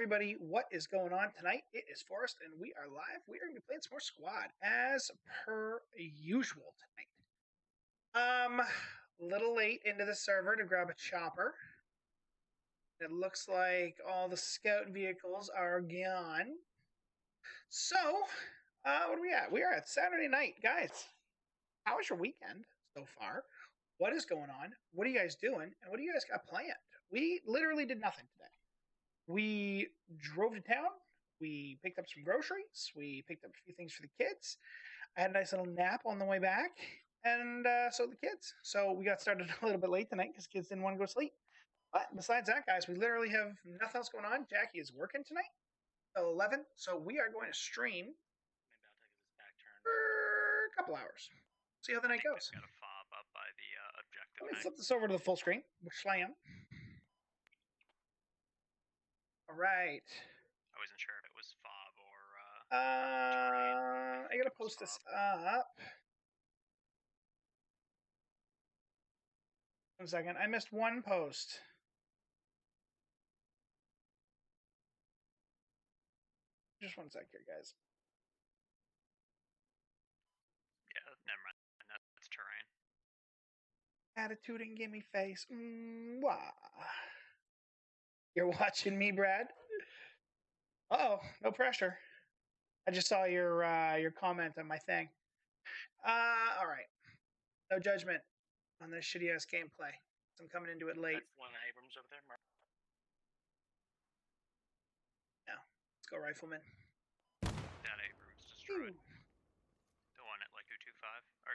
everybody, what is going on tonight? It is Forrest, and we are live. We are going to be playing some more Squad, as per usual tonight. Little late into the server to grab a chopper. It looks like all the scout vehicles are gone. So, what are we at? We are at Saturday night. Guys, how was your weekend so far? What is going on? What are you guys doing? And what do you guys got planned? We literally did nothing today. We drove to town. We picked up some groceries. We picked up a few things for the kids. I had a nice little nap on the way back, and so did the kids. So we got started a little bit late tonight because kids didn't want to go to sleep. But besides that, guys, we literally have nothing else going on. Jackie is working tonight till 11, so we are going to stream for a couple hours. See how the night goes. Got a fob up by the objective. Let me flip this over to the full screen. Slam. All right. I wasn't sure if it was fob or I gotta post this up. 1 second. I missed one post. Just 1 sec here, guys. Yeah, never mind. That's terrain. Attitude and gimme face. Mwah. You're watching me, Brad? Uh-oh, no pressure. I just saw your comment on my thing. All right. No judgment on this shitty ass gameplay. I'm coming into it late. That's one Abrams over there, Mark. Yeah, let's go, Rifleman. That Abrams destroyed. Ooh. The one at like 225 or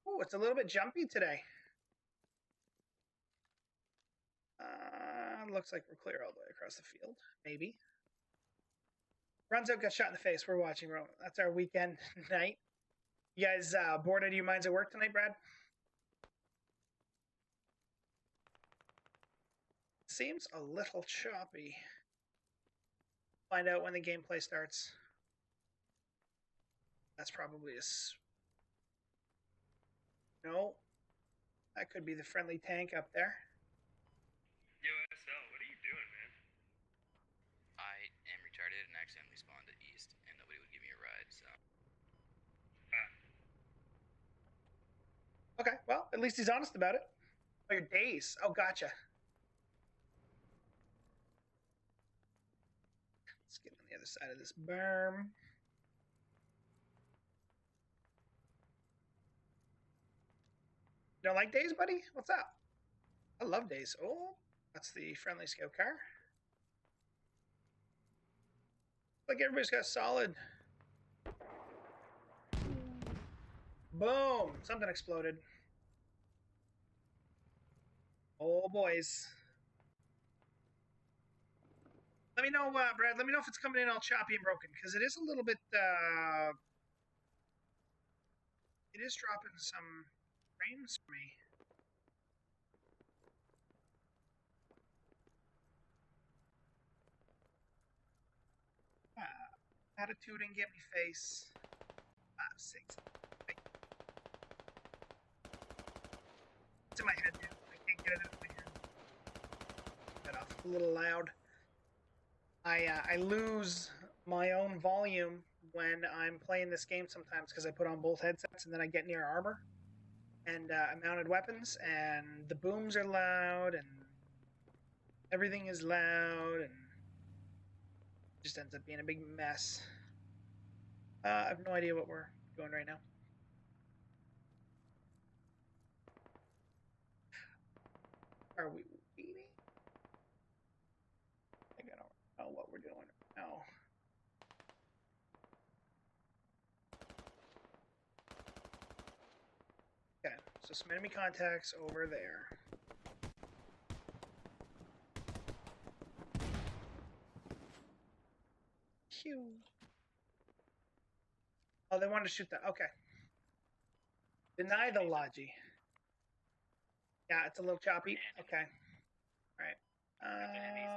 255. Ooh, it's a little bit jumpy today. Looks like we're clear all the way across the field. Maybe. Runs out, got shot in the face. We're watching. That's our weekend night. You guys bored out of your minds at work tonight, Brad? Seems a little choppy. Find out when the gameplay starts. That's probably a... No. That could be the friendly tank up there. USL, what are you doing, man? I am retarded and accidentally spawned at East, and nobody would give me a ride, so... Okay, well, at least he's honest about it. Oh, your days. Oh, gotcha. Let's get on the other side of this berm. You don't like days, buddy? What's up? I love days. Oh, that's the friendly scout car. Like everybody's got solid. Boom! Something exploded. Oh, boys. Let me know, Brad. Let me know if it's coming in all choppy and broken, because it is a little bit. It is dropping some frames for me. Attitude and get me face. 5, 6. It's in my head, dude. I can't get it out of my head. Got off a little loud. I lose my own volume when I'm playing this game sometimes because I put on both headsets and then I get near armor and mounted weapons, and the booms are loud and everything is loud, and it just ends up being a big mess. I have no idea what we're doing right now. Are we waiting? I think I don't know what we're doing now. Okay, so some enemy contacts over there. Phew. Oh, they wanted to shoot that. Okay. Deny the logi. Yeah, it's a little choppy. Okay. All right.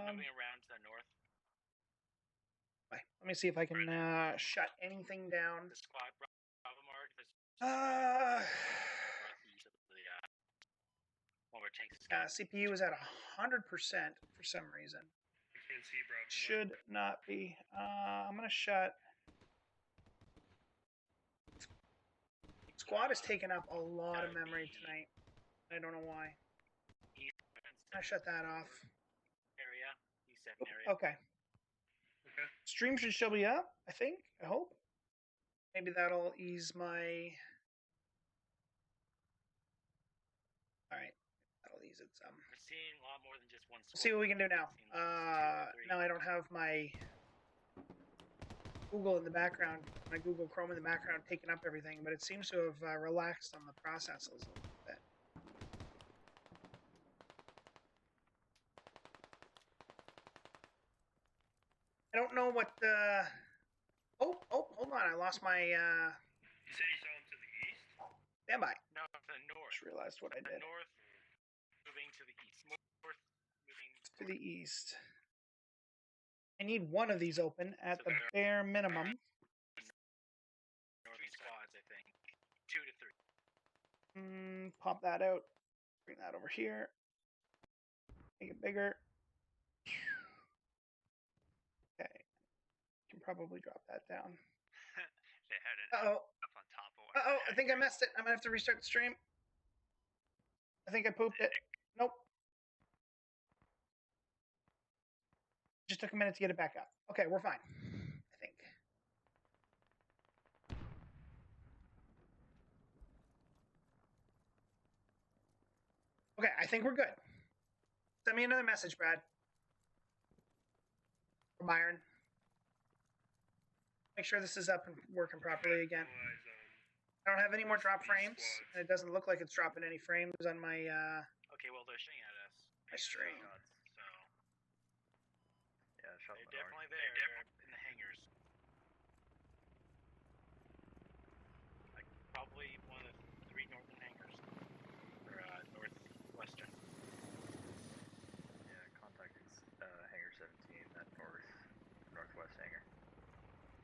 Moving around to the north. Let me see if I can shut anything down. The squad, Bravo Mark. Uh, One where tanks CPU is at 100% for some reason. I can't see, bro. Should not be. I'm gonna shut. Squad has taken up a lot of memory tonight. I don't know why. I shut that off. Area. East 7 area. Okay. Okay. Stream should still be up, I think. I hope. Maybe that'll ease my. Alright. That'll ease it some. We're seeing a lot more than just one Let's see what we can do now. We're seeing like two or three. Now I don't have my Google in the background, my Google Chrome in the background taking up everything, but it seems to have relaxed on the processes a little bit. I don't know what the. Oh, hold on. I lost my. You said you saw him to the east? Standby. No, the north. Just realized what I The did. north moving to the east. North moving To the east. I need one of these open at So the there- bare minimum. northern squads, I think. 2 to 3. Pop that out. Bring that over here. Make it bigger. Okay. Can probably drop that down. They had it Uh-oh. up on top of Uh-oh, I think I messed it. I'm gonna have to restart the stream. I think I pooped it. Nope. Just took a minute to get it back up. Okay, we're fine. I think. Okay, I think we're good. Send me another message, Brad. From Byron. Make sure this is up and working properly again. I don't have any more drop frames, and it doesn't look like it's dropping any frames on my Okay, well, they're shooting at us. my stream. So, Yeah, shot they're definitely there. They're in the hangars. Like, probably one of the 3 northern hangars. Or, northwestern. Yeah, contact hangar 17, that northwest hangar.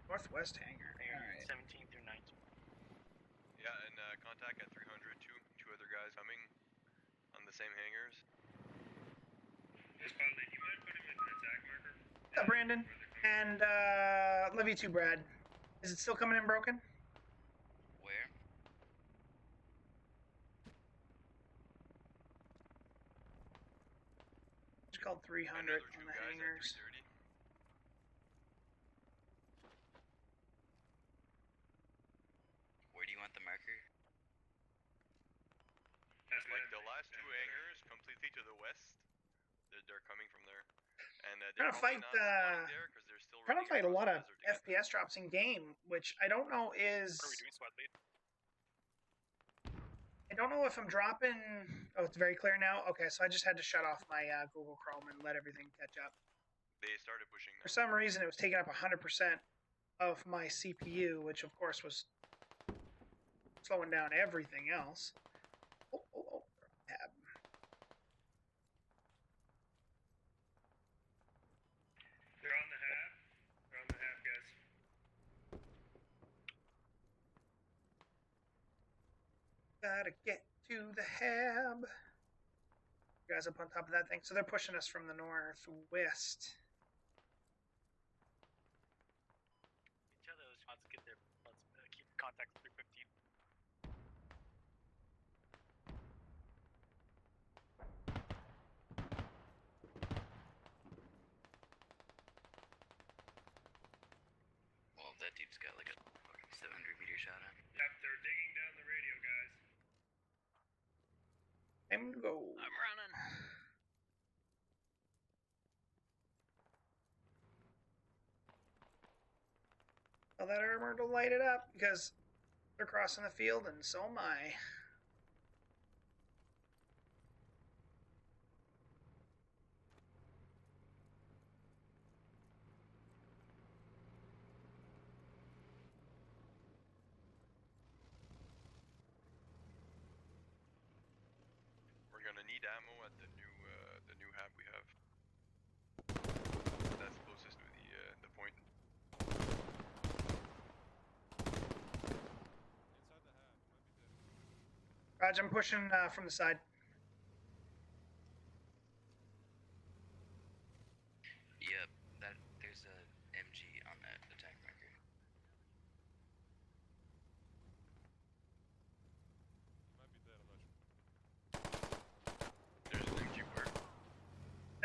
Northwest hangar. Hangar Alright. 17 through 19. Yeah, and contact at 300 too. 2 other guys coming on the same hangars. Yes, Padley, do you mind putting him in an attack marker? What's up, Brandon? And love you too, Brad. Is it still coming in broken? Where? It's called 300 Another 2 on the guys hangars. at 330. Where do you want the marker? That's Like good. the last 2 hangars completely to the west. They're coming from there. And Trying they're to probably fight, not spawning there because they're still Trying to running fight a across lot the of desert to get there. FPS drops in game, which I don't know is. What are we doing, squad lead? I don't know if I'm dropping. Oh, it's very clear now. Okay, so I just had to shut off my Google Chrome and let everything catch up. They started pushing For now. some reason, it was taking up 100% of my CPU, which of course was slowing down everything else. Oh, tab. They're on the half. They're on the half, guys. Gotta get to the hab. You guys up on top of that thing. So they're pushing us from the northwest. Each of those squads get their. Let's keep contact 315. Well, that dude's got like a fucking 700-meter shot on. Yep, they're digging down the radio, guys. Time to go. I'm running. Tell that armor to light it up because they're crossing the field and so am I. We're gonna need ammo at the new hab we have. That's closest to the point. Raj, I'm pushing from the side.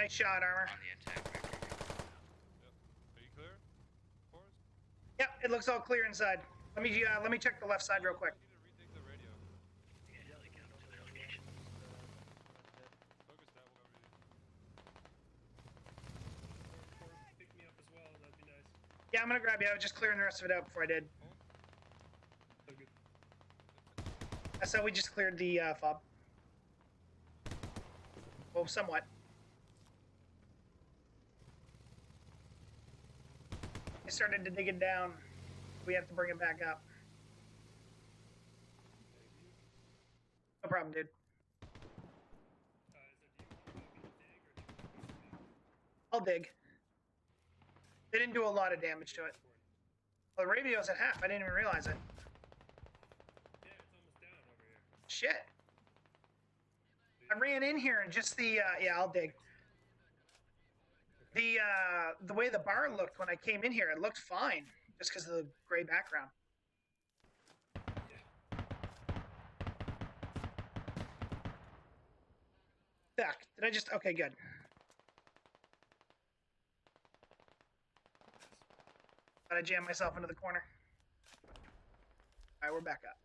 Nice shot, Armor. On the attack vector. Are you clear? Forrest? Yep, it looks all clear inside. Let me check the left side real quick. I need to retake the radio. Focus that, we'll cover you. Forrest, pick me up as well. That'd be nice. Yeah, I'm gonna grab you. I was just clearing the rest of it out before I did. So good. That's how we just cleared the fob. Well, somewhat. I started to dig it down. We have to bring it back up. No problem, dude. Is it, do you want me to dig or do you want me to dig? I'll dig. They didn't do a lot of damage to it. Well, the radio's at half. I didn't even realize it. Yeah, it's almost down over here. Shit. I ran in here and just the yeah, I'll dig. The way the bar looked when I came in here, it looked fine just because of the gray background. Fuck. Did I just? Okay, good. Thought I jammed myself into the corner. All right, we're back up.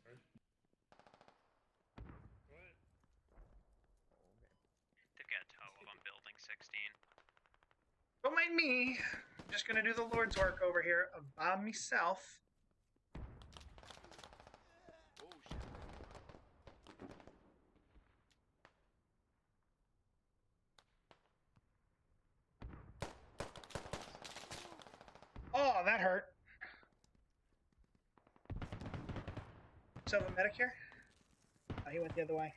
Sorry. Go ahead. They've got a tow on building 16. Don't mind me. I'm just gonna do the Lord's work over here by myself. Oh, that hurt. So a medic here? Oh, he went the other way.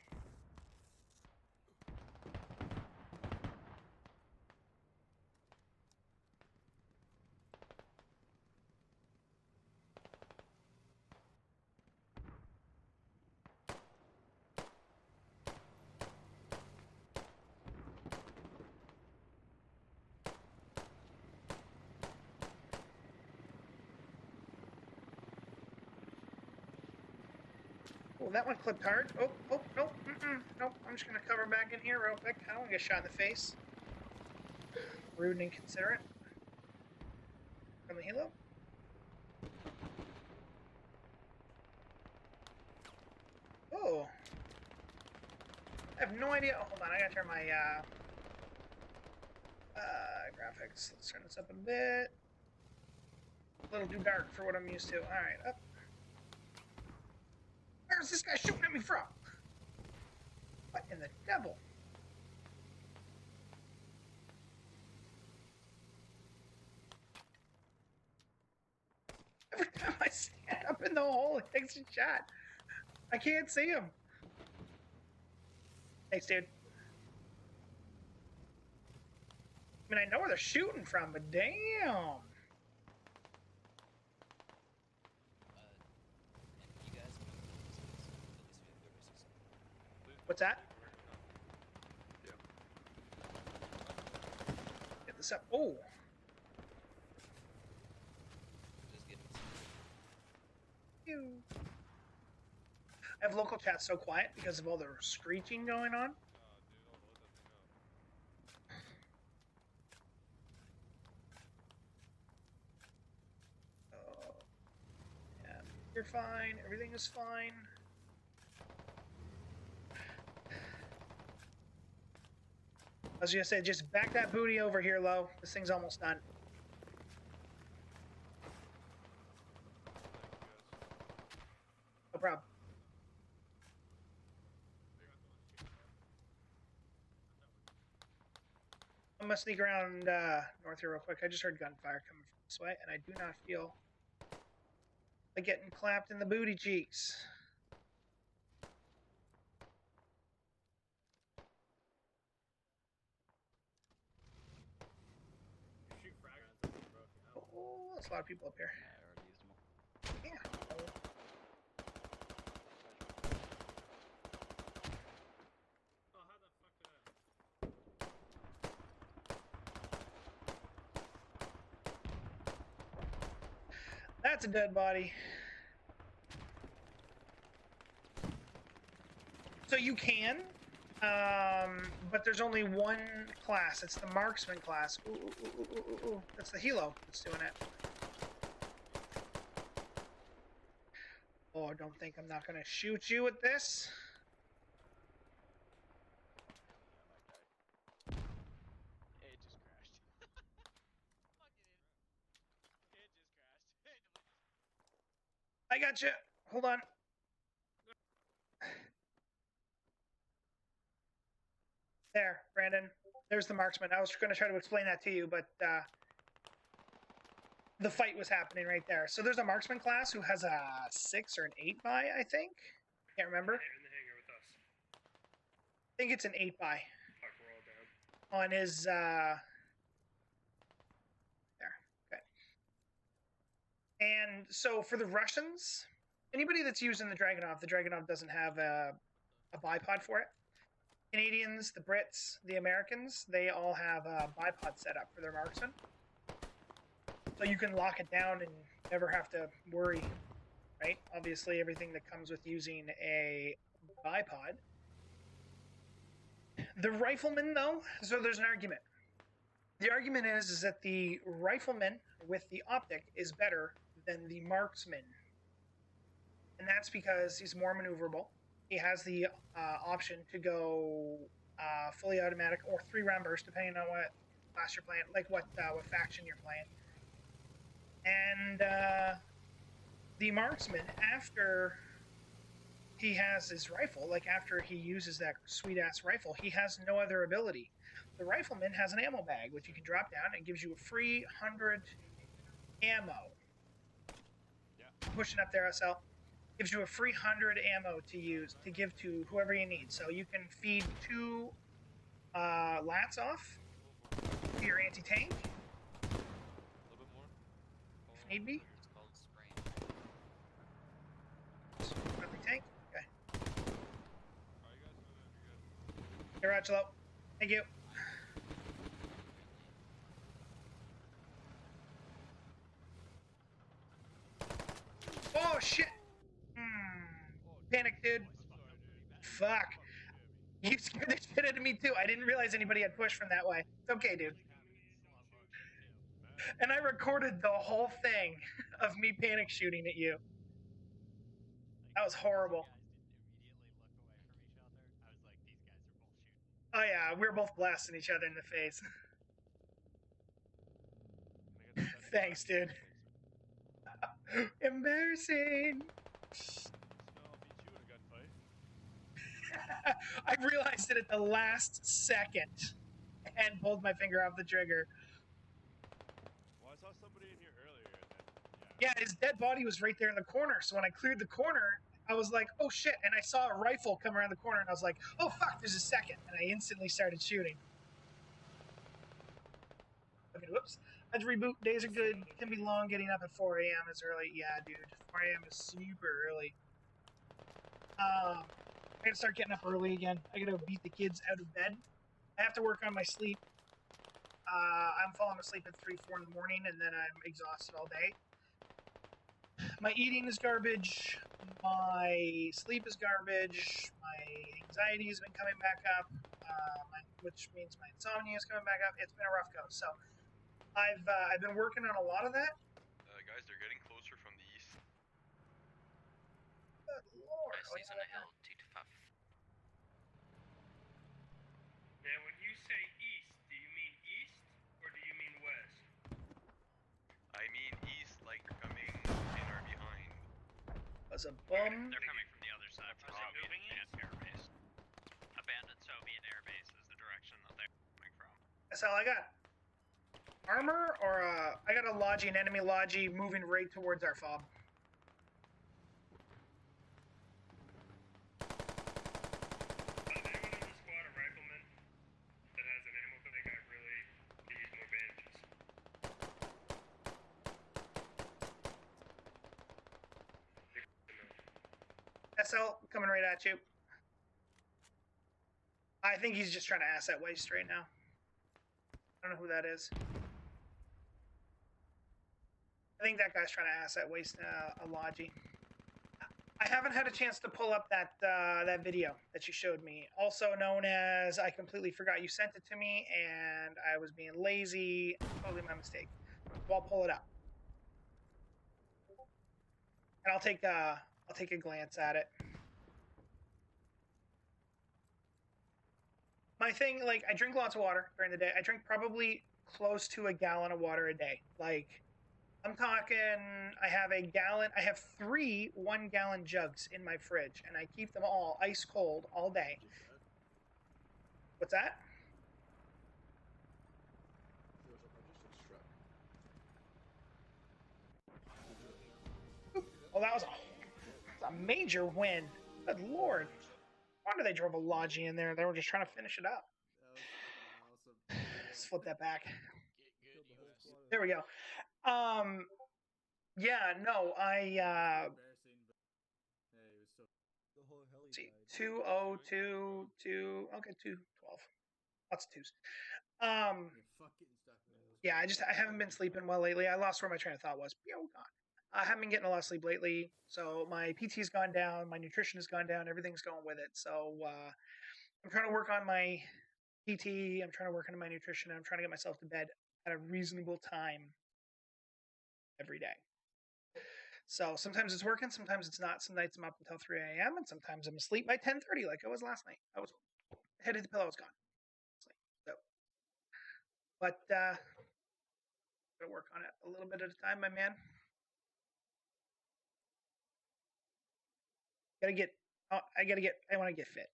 Oh, that one clipped hard. Oh, nope, nope. I'm just gonna cover back in here real quick. I don't want to get shot in the face. Rude and inconsiderate. From the helo. Oh. I have no idea. Oh, hold on, I gotta turn my graphics. Let's turn this up a bit. A little too dark for what I'm used to. Alright, up. Where's this guy shooting at me from? What in the devil? Every time I stand up in the hole, it takes a shot. I can't see him. Thanks, dude. I mean, I know where they're shooting from, but damn. And you guys What's that? Yeah. Get this up. Oh. just get Pew. I have local chat so quiet because of all the screeching going on. Oh, yeah, you're fine. Everything is fine. I was gonna say, just back that booty over here, Lo. This thing's almost done. No problem. I'm gonna sneak around north here real quick. I just heard gunfire coming from this way, and I do not feel like getting clapped in the booty cheeks. Oh, there's a lot of people up here. Yeah. That's a dead body. So you can, but there's only one class. It's the marksman class. Ooh, ooh, ooh, ooh, ooh, ooh. That's the helo that's doing it. Oh, don't think I'm not gonna shoot you with this. It just crashed. It just crashed. I got you. Hold on. There, Brandon. There's the marksman. I was going to try to explain that to you, but the fight was happening right there. So there's a marksman class who has a 6 or an 8 by, I think. Can't remember. They're in the hangar with us. I think it's an 8 by Fuck, we're all down. on his. There. Okay. And so for the Russians, anybody that's using the Dragunov doesn't have a bipod for it. Canadians, the Brits, the Americans, they all have a bipod set up for their marksman. So you can lock it down and never have to worry, right? Obviously, everything that comes with using a bipod. The rifleman, though, so there's an argument. The argument is that the rifleman with the optic is better than the marksman. And that's because he's more maneuverable. He has the option to go fully automatic or 3-round burst, depending on what class you're playing, like what faction you're playing. And the marksman, after he has his rifle, like after he uses that sweet-ass rifle, he has no other ability. The rifleman has an ammo bag, which you can drop down and gives you a free 100 ammo. Yeah. Pushing up there, SL. Gives you a free 100 ammo to use, to give to whoever you need. So you can feed 2 lats off to your anti-tank, A little bit more. if need be. It's called spraying. Anti-tank. Okay. Alright, you guys, you're good. Hey, Rachelo. Thank you. Oh, shit! Panic, dude. Fuck. You scared the shit out of me, too. I didn't realize anybody had pushed from that way. It's okay, dude. And I recorded the whole thing of me panic shooting at you. That was horrible. Oh, yeah, we were both blasting each other in the face. Can I get the second Thanks, shot? dude. Embarrassing. No, I'll beat you in a gunfight. I realized it at the last second and pulled my finger off the trigger. Well, I saw somebody in here earlier, and then Yeah, his dead body was right there in the corner. So when I cleared the corner, I was like, oh shit. And I saw a rifle come around the corner and I was like, oh fuck, there's a second. And I instantly started shooting. Okay, whoops. I had to reboot. Days are good. Can be long. Getting up at 4 a.m. is early. Yeah, dude. 4 a.m. is super early. I gotta start getting up early again. I gotta beat the kids out of bed. I have to work on my sleep. I'm falling asleep at 3, 4 in the morning, and then I'm exhausted all day. My eating is garbage. My sleep is garbage. My anxiety has been coming back up, which means my insomnia is coming back up. It's been a rough go. So I've been working on a lot of that. Guys, they're getting closer from the east. Good lord. I see on the hill, 2 to 5. Now, when you say east, do you mean east or do you mean west? I mean east, like coming in or behind. Was a bum. They're coming from the other side. From Are they moving Soviet Air Base. Abandoned Soviet Air Base is the direction that they're coming from. That's all I got. Armor or I got a Logi, an enemy Logi moving right towards our fob. Anyone in the squad a rifleman that has an ammo bag? I really could use more bandages. SL coming right at you. I think he's just trying to ass that waist right now. I don't know who that is. I think that guy's trying to ass that waist a Logi. I haven't had a chance to pull up that that video that you showed me, also known as I completely forgot you sent it to me, and I was being lazy. Totally my mistake. So I'll pull it up, and I'll take a glance at it. My thing, like, I drink lots of water during the day. I drink probably close to a gallon of water a day. Like, I'm talking, I have 3 1-gallon jugs in my fridge, and I keep them all ice cold all day. Just that. What's that? There was a logistics truck. Oh, that was a major win. Good lord. No wonder they drove a Logi in there. They were just trying to finish it up. That was fucking awesome. Let's flip that back. Killed the whole squad. There we go. Yeah, no, Embarrassing, but hey, it was so. The whole heli see, died. 2022, okay, 212. Lots of twos. You're fucking stuck, man. Yeah, I haven't been sleeping well lately. I lost where my train of thought was. Gone. I haven't been getting a lot of sleep lately, so my PT's gone down, my nutrition has gone down, everything's going with it. So I'm trying to work on my PT. I'm trying to work on my nutrition. I'm trying to get myself to bed at a reasonable time every day. So sometimes it's working, sometimes it's not. Some nights I'm up until 3 a.m. and sometimes I'm asleep by 10:30, like I was last night. I was head hit the pillow, I was gone. So, but gotta work on it a little bit at a time, my man. I want to get fit.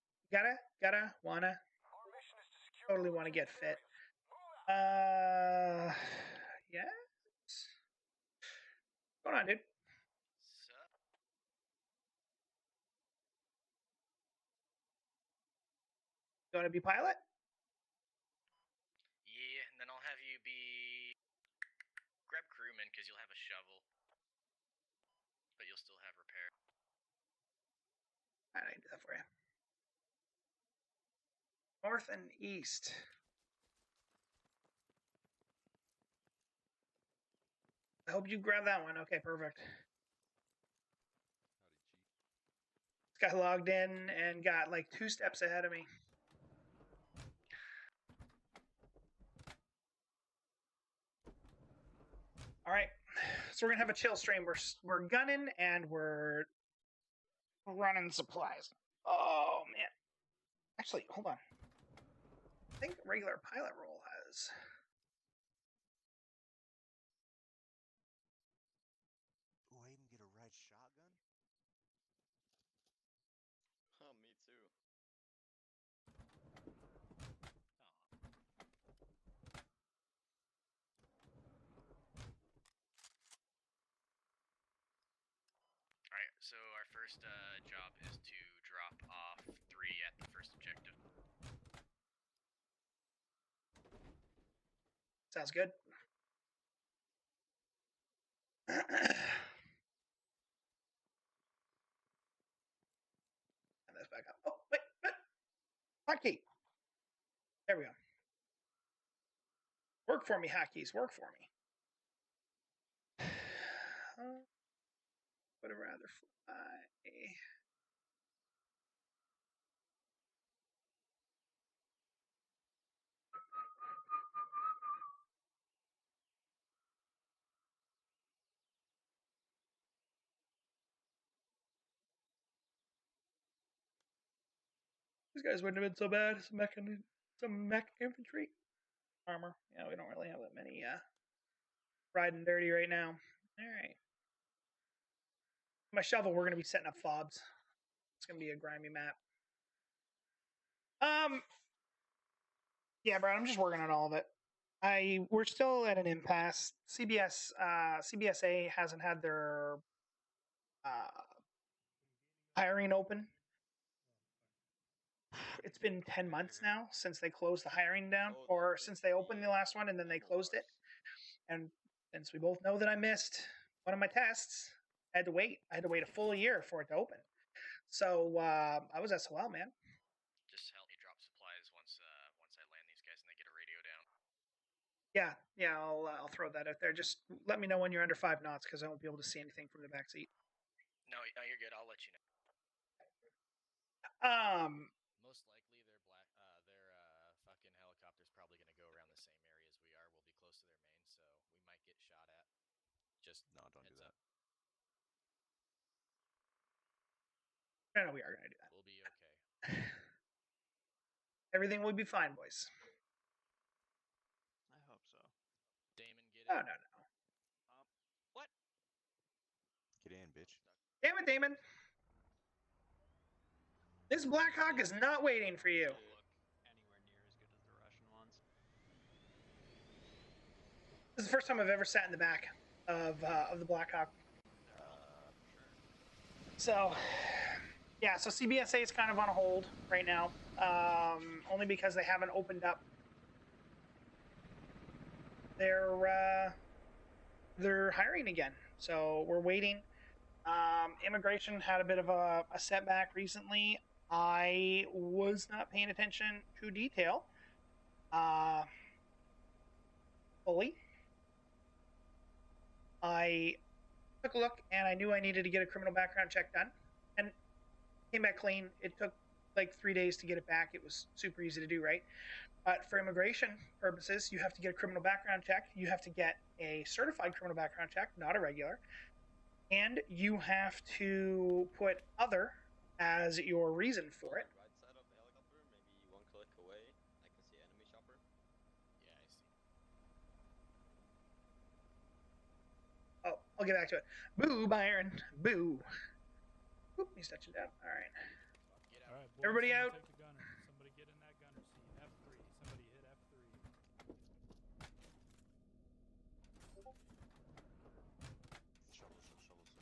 Totally want to get fit. Yeah. What's going on, dude? Sup? You want to be pilot? Yeah, and then I'll have you be grab crewman because you'll have a shovel, but you'll still have repair. I can do that for you. North and east. I hope you grab that one. Okay, perfect. This guy logged in and got like 2 steps ahead of me. All right, so we're gonna have a chill stream. We're gunning and we're running supplies. Oh man, actually, hold on. I think regular pilot role has. Oh, I even get a ride shotgun? Oh, me too. Alright, so our first job is to drop off 3 at the first objective. Sounds good. And that's back up. Oh, wait. Hotkey. There we go. Work for me, hotkeys. Work for me. Would have rather fly. These guys wouldn't have been so bad. Some mech infantry armor. Yeah, we don't really have that many riding dirty right now. Alright. My shovel, we're gonna be setting up fobs. It's gonna be a grimy map. Yeah, Brad, I'm just working on all of it. We're still at an impasse. CBSA hasn't had their hiring open. It's been 10 months now since they closed the hiring down, or since they opened the last one and then they closed it. And since we both know that I missed one of my tests, I had to wait. I had to wait a full year for it to open. So I was SOL, man. Just help me drop supplies once I land these guys and they get a radio down. Yeah, I'll throw that out there. Just let me know when you're under 5 knots because I won't be able to see anything from the back seat. No, you're good. I'll let you know. Most likely, their fucking helicopter's probably going to go around the same area as we are. We'll be close to their main, so we might get shot at. Just No, don't do that. No, we are gonna do that. We'll be okay. Everything will be fine, boys. I hope so. Damon, get Oh, in. no. What? Get in, bitch. Damn it, Damon. This Black Hawk is not waiting for you. Don't look anywhere near as good as the Russian ones. This is the first time I've ever sat in the back of the Black Hawk. So, yeah, so CBSA is kind of on hold right now, only because they haven't opened up their hiring again. So we're waiting. Immigration had a bit of a setback recently. I was not paying attention to detail fully. I took a look and I knew I needed to get a criminal background check done, and came back clean. It took like 3 days to get it back. It was super easy to do, right? But for immigration purposes, you have to get a criminal background check. You have to get a certified criminal background check, not a regular. And you have to put other as your reason for it. Right side of the helicopter, maybe one click away. I can see enemy chopper. Yeah, I see. Oh, I'll get back to it. Boo, Byron. Boo. Oop, he's touching down. All right. Get out. All right, boys, Everybody someone out. Take the gunner. Somebody get in that gunner seat. F3. Somebody hit F3. Shovel on its way.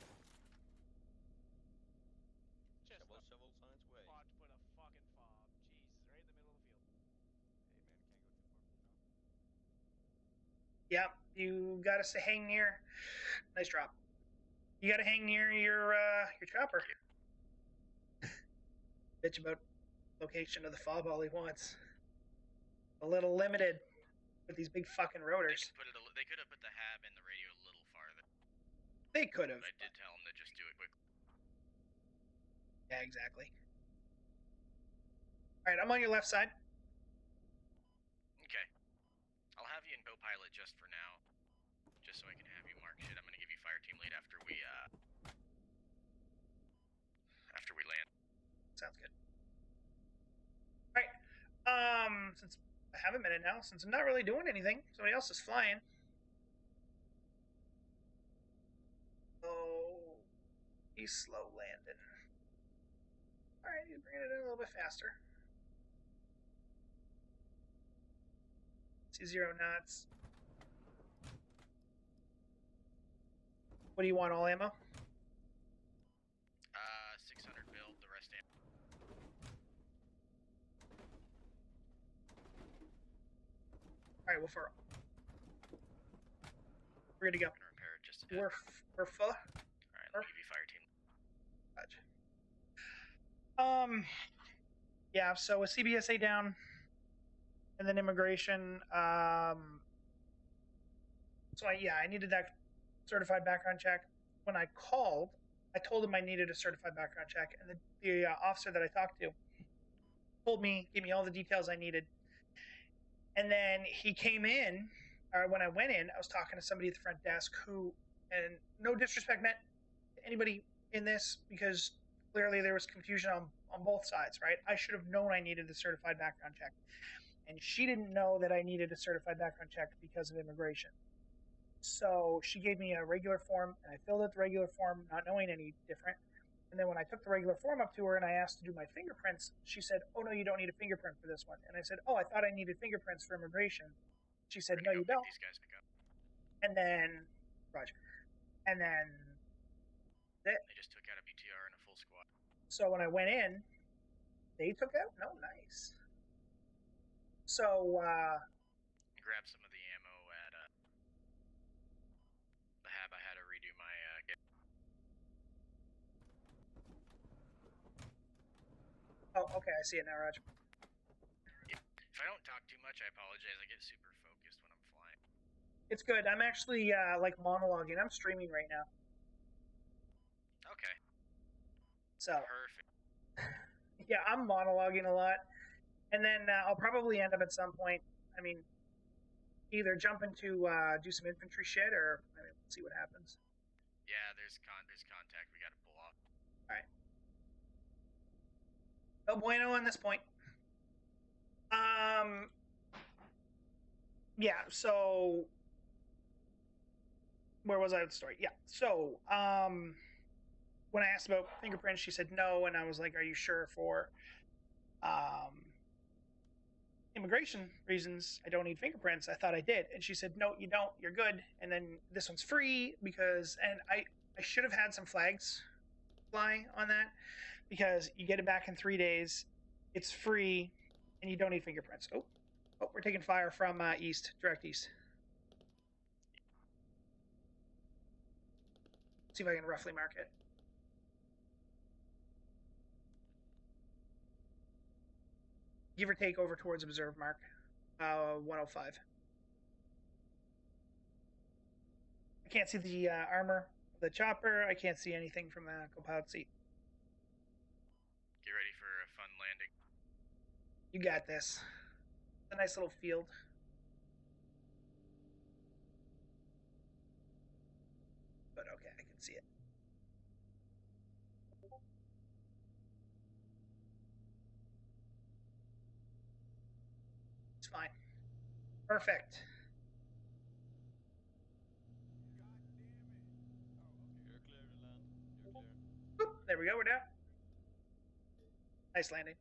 Watch, put a fucking fob. Jesus, right in the middle of the field. Hey, man, can't go too far. No? Yep, you got to hang near. Nice drop. You got to hang near your chopper. Bitch about location of the fob all he wants. A little limited with these big fucking rotors. They could have put the hab in the radio a little farther. They could have. But I did tell them to just do it quickly. Yeah, exactly. All right, I'm on your left side. Okay. I'll have you in co-pilot just for now. Just so I can have you mark shit. I'm gonna give you fire team lead after we land. Sounds good. All right. Since I have a minute now, since I'm not really doing anything, somebody else is flying. Oh, he's slow landing. All right, he's bringing it in a little bit faster. See 0 knots. What do you want, all ammo? 600 build, the rest ammo. All right, well, we're good to go. I'm gonna repair it just a bit. We're full. Alright, let me give you fire team. Gotcha. Yeah, so with CBSA down and then immigration, I needed that certified background check. When I called, I told him I needed a certified background check, and the officer that I talked to told me, gave me all the details I needed. And then he came in, or when I went in, I was talking to somebody at the front desk who, and no disrespect meant to anybody in this, because clearly there was confusion on both sides, right? I should have known I needed the certified background check. And she didn't know that I needed a certified background check because of immigration. So she gave me a regular form, and I filled out the regular form, not knowing any different. And then when I took the regular form up to her and I asked to do my fingerprints, she said, "Oh, no, you don't need a fingerprint for this one." And I said, "Oh, I thought I needed fingerprints for immigration." She said, "No, you don't." These guys pick up. And then, Roger. And then, They just took out a BTR and a full squad. so when I went in, they took out? No, nice. So, Grab some of the ammo at the hab. I had to redo my get. oh, okay, I see it now, Roger. Yeah. If I don't talk too much, I apologize. I get super focused when I'm flying. It's good. I'm actually, like, monologuing. I'm streaming right now. Okay. So Perfect. yeah, I'm monologuing a lot, and then I'll probably end up at some point. I mean, either jump into do some infantry shit, or I mean, we'll see what happens. Yeah, there's contact. We gotta pull off. All right. No bueno on this point. Yeah. So where was I with the story? Yeah. So when I asked about fingerprints, she said no, and I was like, "Are you sure for immigration reasons I don't need fingerprints?" I thought I did, and she said, "No, you don't. You're good." And then this one's free because, and I should have had some flags fly on that because you get it back in 3 days. It's free, and you don't need fingerprints. Oh, we're taking fire from east, direct east. See if I can roughly mark it. Give or take over towards observe mark, 105. I can't see the armor of the chopper. I can't see anything from the co-pilot seat. Get ready for a fun landing. You got this. It's a nice little field. But okay, I can see it. It's fine. Perfect. You're clear to land. You're clear. Boop, there we go, we're down. Nice landing.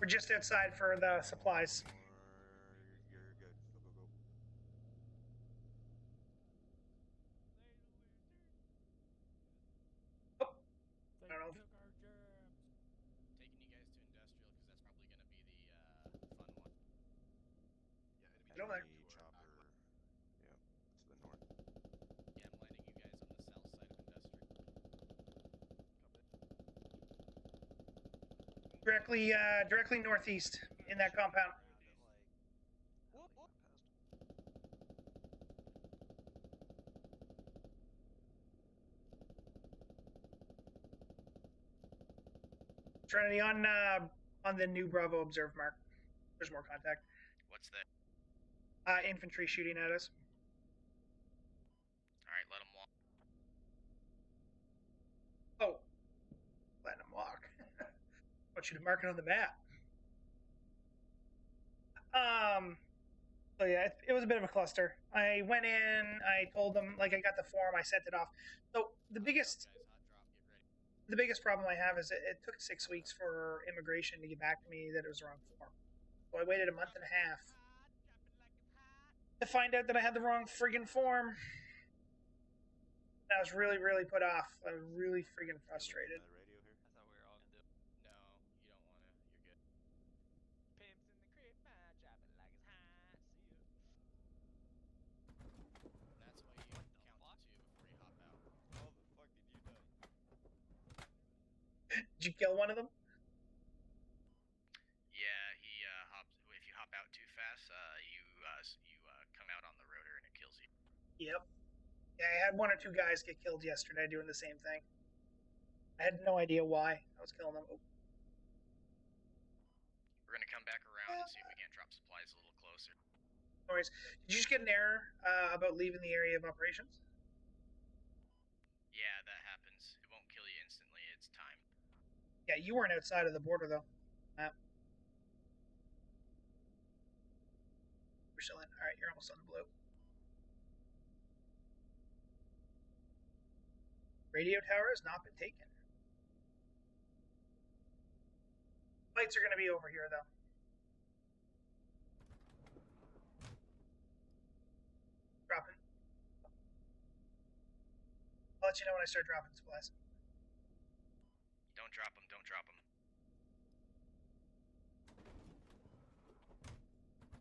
We're just outside for the supplies. You're good. Go. Oh, I don't know. Taking you guys to industrial because that's probably going to be the fun one. Get over there. Chopper. Yeah, to the north. Yeah, I'm landing you guys on the south side of industrial. Directly northeast in that compound. Trinity on the new Bravo observe mark. There's more contact. What's that? Infantry shooting at us. All right, let them walk. Oh, letting them walk. I want you to mark it on the map. So yeah, it was a bit of a cluster. I went in, I told them, like, I got the form, I sent it off. So the biggest problem I have is it took 6 weeks for immigration to get back to me that it was the wrong form. So I waited a month and a half to find out that I had the wrong friggin' form. I was really, really put off. I was really friggin' frustrated. Radio here? I thought we were all gonna do it. No, you don't want to. You're good. Pimps in the crib, man, drop it like it's hot. See ya. That's why you count to 2 before you hop out. How the fuck did you die? Did you kill one of them? Yeah, he hops. If you hop out too fast, you come out on the rotor and it kills you. Yep. Yeah, I had 1 or 2 guys get killed yesterday doing the same thing. I had no idea why I was killing them. Oh. We're gonna come back around and see if we can't drop supplies a little closer. No worries. Did you just get an error about leaving the area of operations? Yeah, that happens. It won't kill you instantly. It's timed. Yeah, you weren't outside of the border though. We're still in. All right, you're almost on the blue. Radio tower has not been taken. Lights are going to be over here though. Dropping. I'll let you know when I start dropping supplies. Don't drop them. Don't drop them.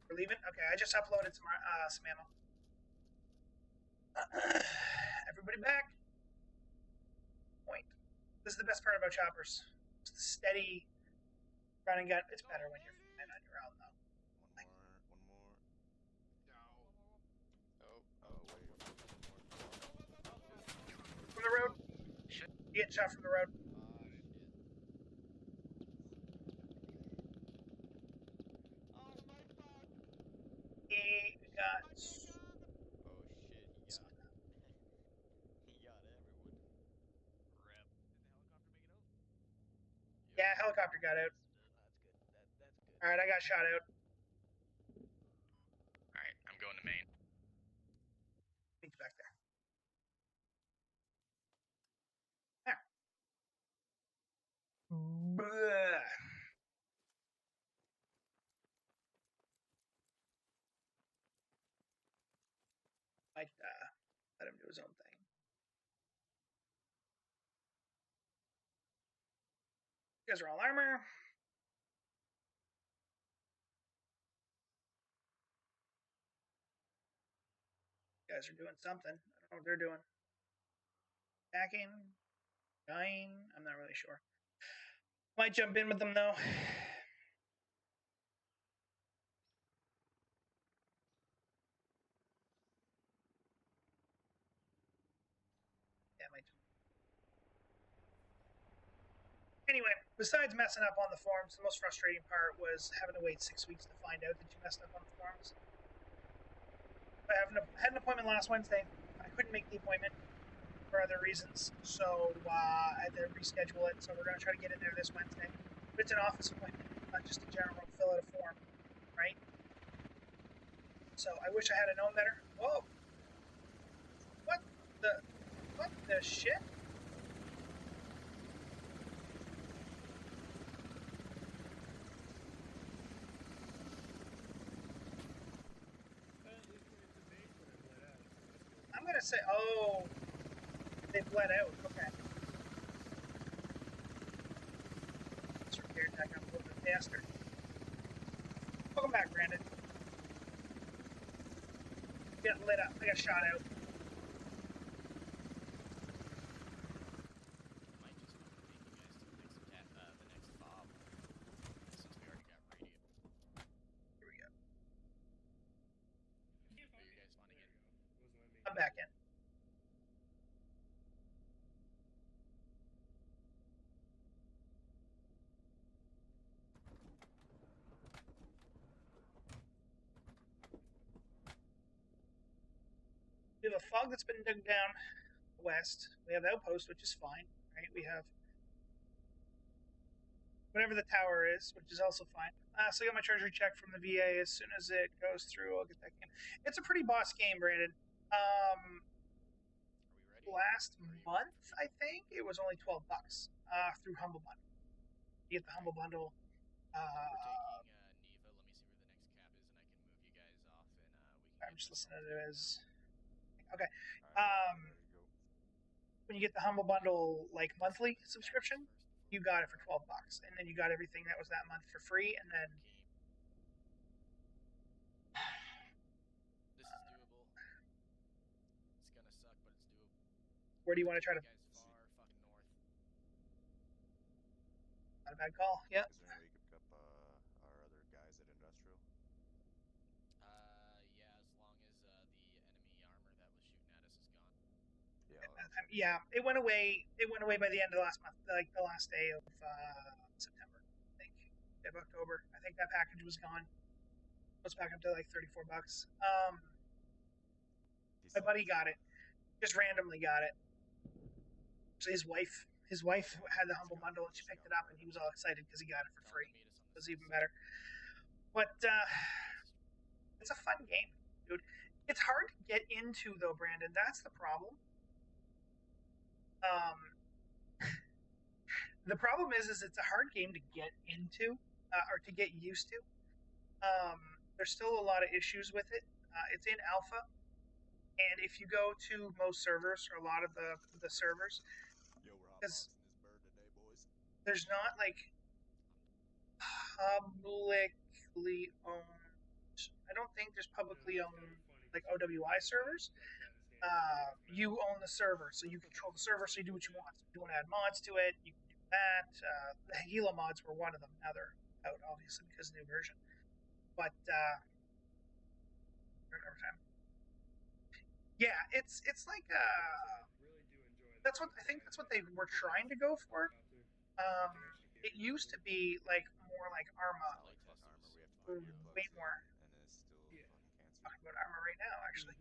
We're leaving? Okay, I just uploaded some ammo. Everybody back. Point. This is the best part about choppers. It's the steady run and gun. It's better when you're flying on your own, though. One more. Oh, wait. One more. You getting shot from the road. He got. Oh shit, he got he got everyone. Rip. Did the helicopter make it out? Yeah, helicopter got out. That's good. That's good. All right, I got shot out. All right, I'm going to main. Meet you back there. There. Bleh. Might let him do his own thing. You guys are all armor. You guys are doing something. I don't know what they're doing. Attacking, dying. I'm not really sure. Might jump in with them though. Yeah, might. Anyway, besides messing up on the forums, the most frustrating part was having to wait 6 weeks to find out that you messed up on the forums. I had an appointment last Wednesday. I couldn't make the appointment for other reasons, so I had to reschedule it. So we're going to try to get in there this Wednesday. But it's an office appointment, not just a general fill out a form, right? So I wish I had known better. Whoa! What the shit? I'm gonna say, oh, they bled out. Okay. Let's repair that up a little bit faster. Welcome back, Brandon. Get lit up. I got shot out. Might just fucking take you guys to the next fob, since we already got radio. Here we go. Are you guys spawning in? I'm back in. We have a fog that's been dug down west. We have outpost, which is fine, right? We have whatever the tower is, which is also fine. So I got my treasury check from the VA. As soon as it goes through, I'll get that game. It's a pretty boss game, Brandon. Are we ready? Last month, I think it was only $12 through Humble Bundle. You get the Humble Bundle. We're taking Neva. Let me see where the next cap is, and I can move you guys off, and we can. I'm just listening to it as. Okay. Alright, ready to go. When you get the Humble Bundle like monthly subscription, you got it for $12, and then you got everything that was that month for free, and then. This is doable. It's gonna suck, but it's doable. Where do you want to try to? Guys, far fucking north. Not a bad call. Yeah. Is there any way you could pick up our other guys at Industrial? Yeah, as long as the enemy armor that was shooting at us is gone. Yeah, it went away. It went away by the end of last month, like the last day of September, I think, of October. I think that package was gone. It was back up to like $34. My buddy got it, just randomly got it. So his wife had the Humble Bundle, and she picked it up, and he was all excited because he got it for free. It was even better. But it's a fun game, dude. It's hard to get into though, Brandon. That's the problem. The problem is it's a hard game to get into or to get used to. There's still a lot of issues with it. It's in alpha, and if you go to most servers or a lot of the servers, because there's not like publicly owned. I don't think there's publicly owned like OWI servers. You own the server, so you control the server, so you do what you want. So if you want to add mods to it, you can do that. The Gila mods were one of them. Now they're out, obviously, because of the new version. But yeah, it's like That's what I think. That's what they were trying to go for. It used to be like more like Arma, Solid fucking armor. We have to put earplugs way in, more. and it's still fucking cancer. Talking about Arma right now, actually.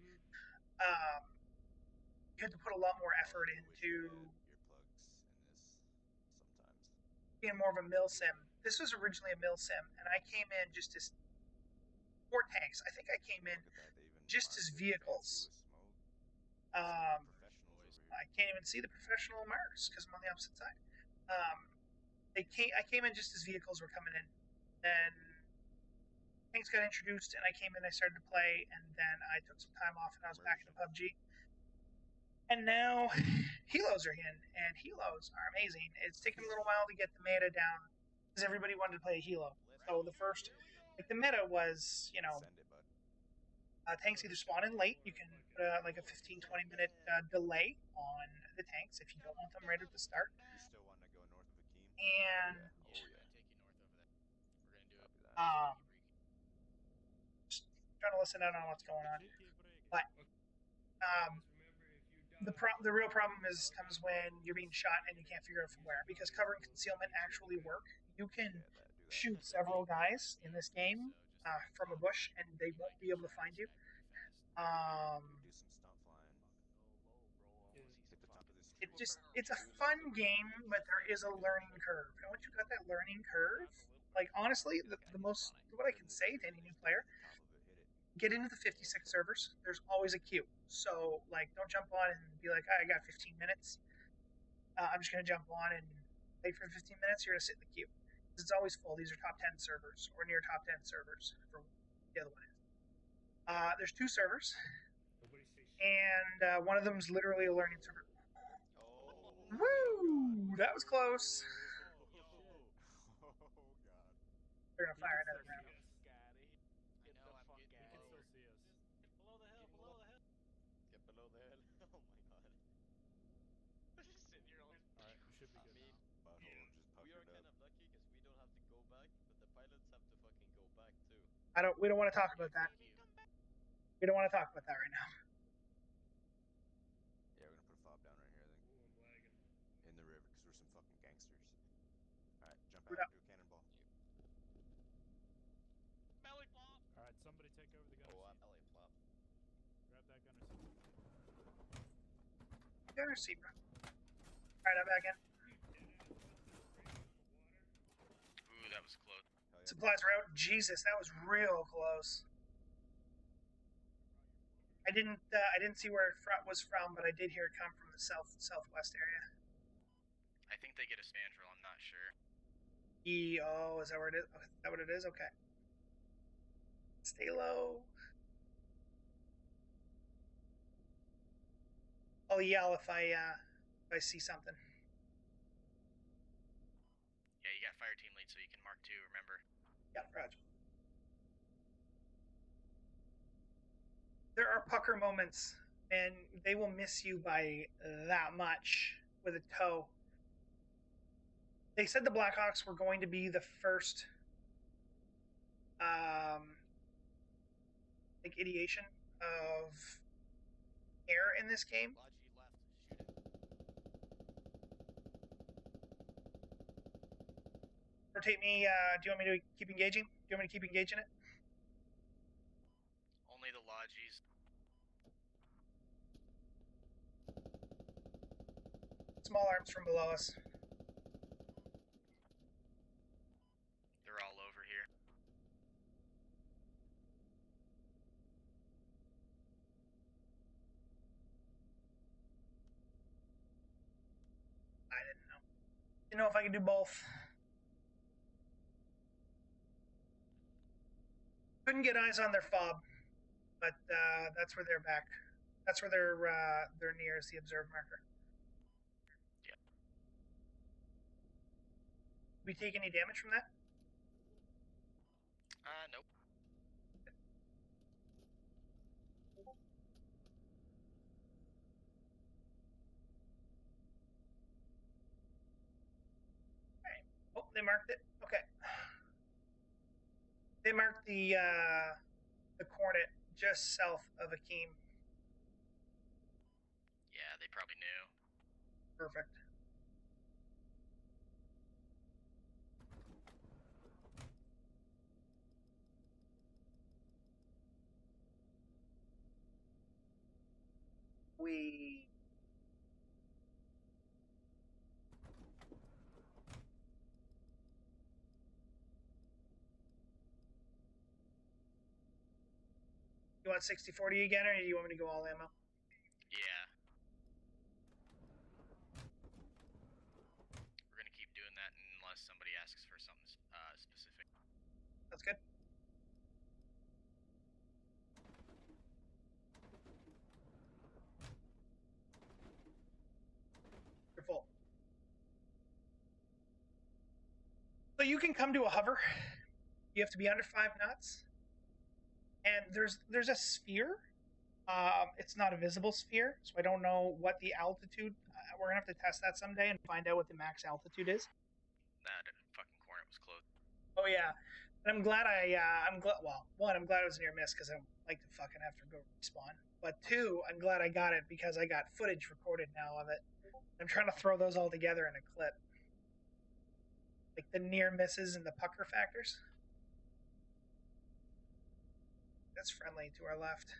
You had to put a lot more effort into Earplugs in this sometimes. being more of a mill sim. This was originally a mill sim, and I came in just as 4 tanks. I think I came in just as vehicles. I can't even see the professional marks because I'm on the opposite side. I came in just as vehicles were coming in. Then things got introduced, and I came in, I started to play, and then I took some time off, and I was back into PUBG. And now helos are in, and helos are amazing. It's taken a little while to get the meta down because everybody wanted to play a helo. So the first, like the meta was, you know, tanks either spawn in late. You can put like a 15-20 minute delay on the tanks if you don't want them right at the start. You still want to go north of Akeem? And just trying to listen out on what's going on. But the real problem comes when you're being shot and you can't figure out from where, because cover and concealment actually work. You can shoot several guys in this game from a bush, and they won't be able to find you. Do some stunt flying. Hit the top of this tree. It's a fun game, but there is a learning curve. And once you got that learning curve, like honestly, what I can say to any new player, get into the 56 servers. There's always a queue. So like, don't jump on and be like, I got 15 minutes. I'm just gonna jump on and wait for 15 minutes. You're gonna sit in the queue. It's always full. These are top 10 servers or near top 10 servers for the other one is. There's 2 servers, and one of them is literally a learning server. Woo! That was close. They're gonna fire another round. Below the hill. Oh my god. Just sitting here alone. Alright, we should be good now. We are kind of lucky because we don't have to go back, but the pilots have to fucking go back too. We don't want to talk about that. We don't want to talk about that right now. Yeah, we're gonna put a fob down right here, I think. In the river, because we're some fucking gangsters. Alright, jump out, do a cannonball. Belly flop! Alright, somebody take over the gunner seat. Belly flop. Grab that gunner seat. Gunner seat, bro. Alright, I'm back in. Ooh, that was close. Supplies are out. Jesus, that was real close. I didn't see where it was from, but I did hear it come from the southwest area. I think they get a spandrel, I'm not sure. Oh, is that where it is? Is that what it is? Okay. Stay low. I'll yell if I see something. Yeah, you got fire team lead, so you can mark 2, remember? Yeah, Roger. There are pucker moments, and they will miss you by that much with a toe. They said the Blackhawks were going to be the first like ideation of air in this game. Rotate me. Do you want me to keep engaging? Do you want me to keep engaging it? Only the Lodgies. Small arms from below us. They're all over here. I didn't know. Didn't know if I could do both. Couldn't get eyes on their fob, but that's where they're back. That's where they're near is the observe marker. Yep. Did we take any damage from that? Nope. Right. Oh, they marked it. Okay. They marked the Cornet just south of Akeem. Yeah, they probably knew. Perfect. Whee! You want 60-40 again, or do you want me to go all ammo? Yeah. We're gonna keep doing that unless somebody asks for something specific. That's good. You're full. So you can come to a hover. You have to be under 5 knots. And there's a sphere. It's not a visible sphere, so I don't know what the altitude. We're gonna have to test that someday and find out what the max altitude is. That fucking corner was closed. Oh yeah, and I'm glad I'm glad. Well, one, I'm glad it was near miss because I don't like to fucking have to go respawn. But two, I'm glad I got it because I got footage recorded now of it. I'm trying to throw those all together in a clip, like the near misses and the pucker factors. That's friendly to our left.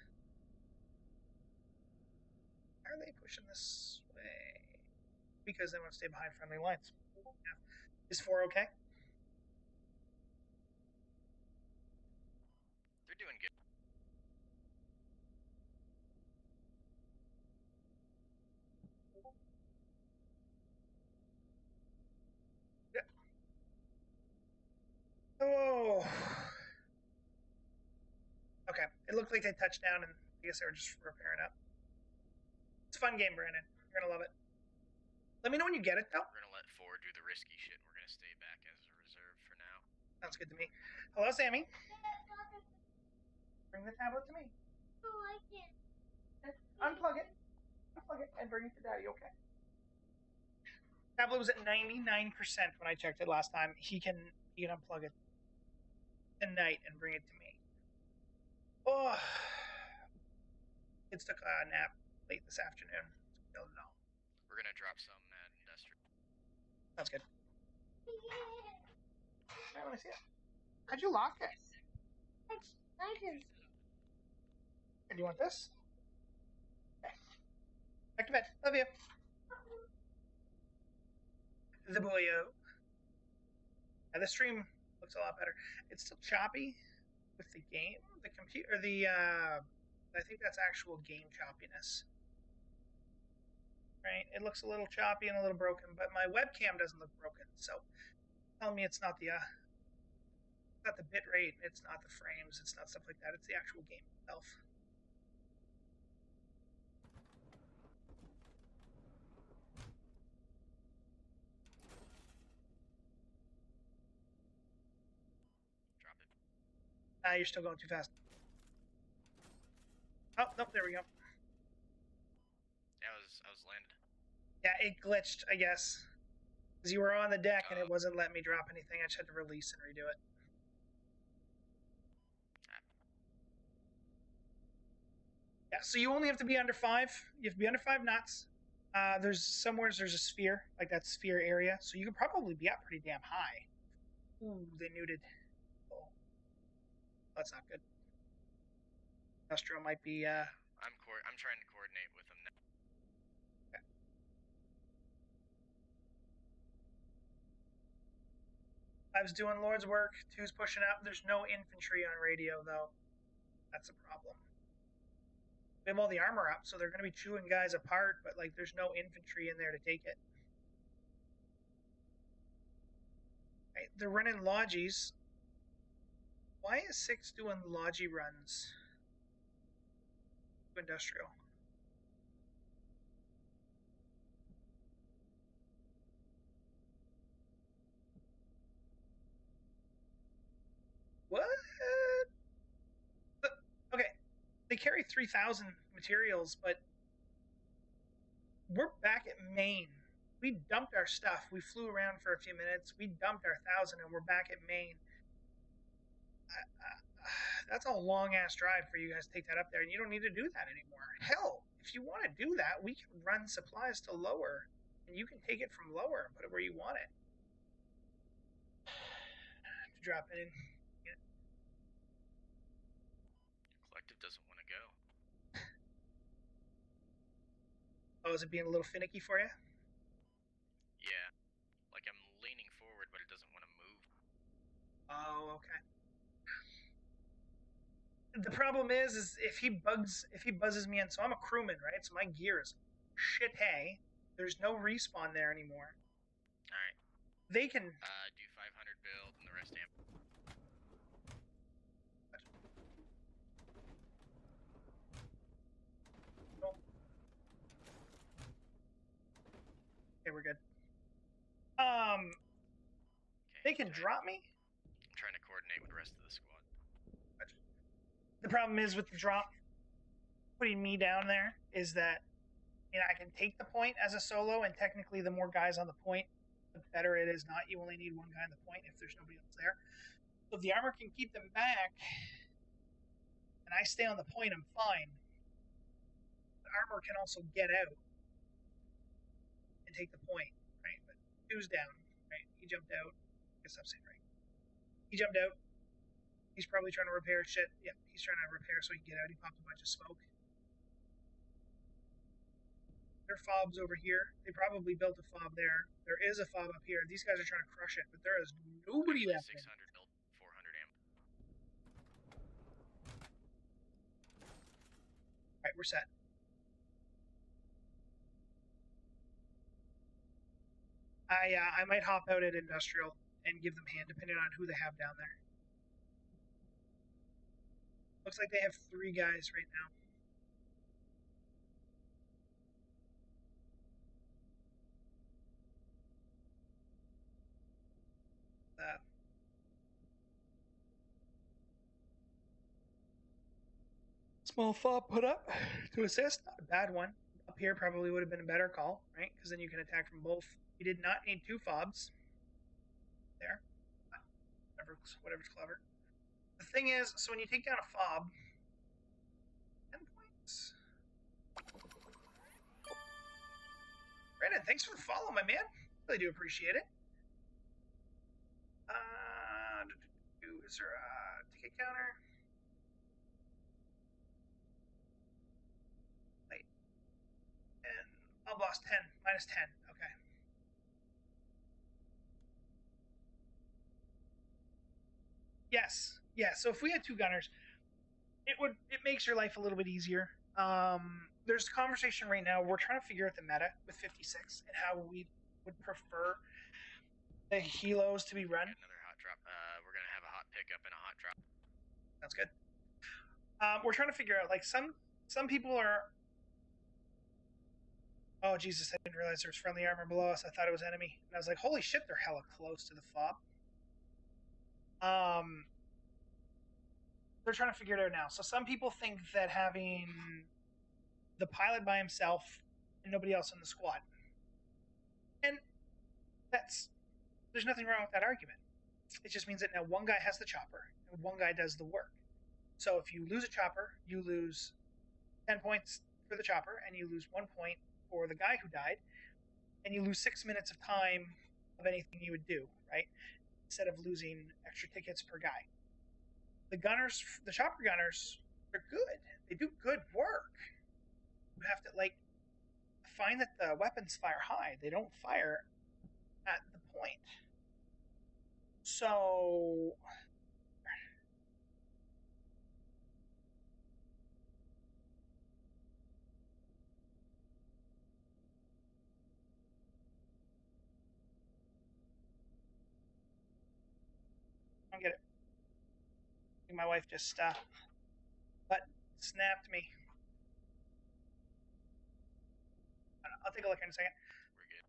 How are they pushing this way? Because they want to stay behind friendly lines. Yeah. Is 4 okay? They're doing good. Yeah. Oh. Okay. It looked like they touched down, and I guess they were just repairing up. It's a fun game, Brandon. You're gonna love it. Let me know when you get it, though. We're gonna let 4 do the risky shit. We're gonna stay back as a reserve for now. Sounds good to me. Hello, Sammy. Bring the tablet to me. I can't. Unplug it. Unplug it and bring it to Daddy, okay? Tablet was at 99% when I checked it last time. He can unplug it tonight and bring it to me. Oh, kids took a nap late this afternoon. So don't know. We're gonna drop some at industrial. Sounds good. I want to see it. How'd you lock it? I can. Do you want this? Okay. Back to bed. Love you. The boyo. Yeah, the stream looks a lot better. It's still choppy with the game, the computer, I think that's actual game choppiness. Right? It looks a little choppy and a little broken, but my webcam doesn't look broken. So, tell me it's not the bit rate, it's not the frames, it's not stuff like that. It's the actual game itself. Drop it. You're still going too fast. Oh, nope, there we go. Yeah, I was landed. Yeah, it glitched, I guess. Because you were on the deck and it wasn't letting me drop anything. I just had to release and redo it. Yeah, so you only have to be under 5. You have to be under 5 knots. There's a sphere, like that sphere area. So you could probably be up pretty damn high. Ooh, they neuted. Oh, that's not good. Industrial might be. I'm trying to coordinate with them now. Okay. I was doing Lord's work. 2's pushing up. There's no infantry on radio though. That's a problem. We have all the armor up, so they're going to be chewing guys apart. But like, there's no infantry in there to take it. Right, they're running logies. Why is 6 doing logi runs? Industrial. What? Okay, they carry 3,000 materials, but we're back at Maine. We dumped our stuff. We flew around for a few minutes. We dumped our 1,000, and we're back at Maine. That's a long-ass drive for you guys to take that up there, and you don't need to do that anymore. Hell, if you want to do that, we can run supplies to lower. and you can take it from lower and put it where you want it. To drop it in. Collective doesn't want to go. Oh, is it being a little finicky for you? Yeah. Like I'm leaning forward, but it doesn't want to move. Oh, okay. The problem is if he buzzes me in, so I'm a crewman, right? So my gear is shit hay. There's no respawn there anymore. Alright. They can... do 500 build and the rest amp. Okay, we're good. They can drop me? I'm trying to coordinate with the rest of the squad. The problem is with the drop, putting me down there, is that I can take the point as a solo, and technically the more guys on the point, the better it is. Not you only need one guy on the point if there's nobody else there. So if the armor can keep them back, and I stay on the point, I'm fine. The armor can also get out and take the point, right? But two's down, right? He jumped out. I guess I'm saying right. He jumped out. He's probably trying to repair shit. Yep, he's trying to repair so he can get out. He popped a bunch of smoke. There are fobs over here. They probably built a fob there. There is a fob up here. These guys are trying to crush it, but there is nobody left. 600 build, 400 amp. Alright, we're set. I might hop out at industrial and give them hand, depending on who they have down there. Looks like they have 3 guys right now. Small fob put up to assist. Not a bad one. Up here probably would have been a better call, right? Because then you can attack from both. You did not need 2 fobs. There. Whatever's clever. The thing is, so when you take down a fob, 10 points. Brandon, thanks for the follow, my man. Really do appreciate it. Is there a ticket counter? Wait. And I've lost 10. Minus 10. Okay. Yes. Yeah, so if we had 2 gunners, it makes your life a little bit easier. There's a conversation right now. We're trying to figure out the meta with 56 and how we would prefer the helos to be run. Another hot drop. We're gonna have a hot pickup and a hot drop. Sounds good. We're trying to figure out, like, some people are... Oh, Jesus, I didn't realize there was friendly armor below us. I thought it was enemy. And I was like, holy shit, they're hella close to the fob. They're trying to figure it out now. So some people think that having the pilot by himself and nobody else in the squad. And there's nothing wrong with that argument. It just means that now one guy has the chopper and one guy does the work. So if you lose a chopper, you lose 10 points for the chopper and you lose 1 point for the guy who died, and you lose 6 minutes of time of anything you would do, right? Instead of losing extra tickets per guy. The gunners, the chopper gunners, they're good. They do good work. You have to, like, find that the weapons fire high. They don't fire at the point. So... I don't get it. I think my wife just snapped me. I'll take a look in a second. We're good.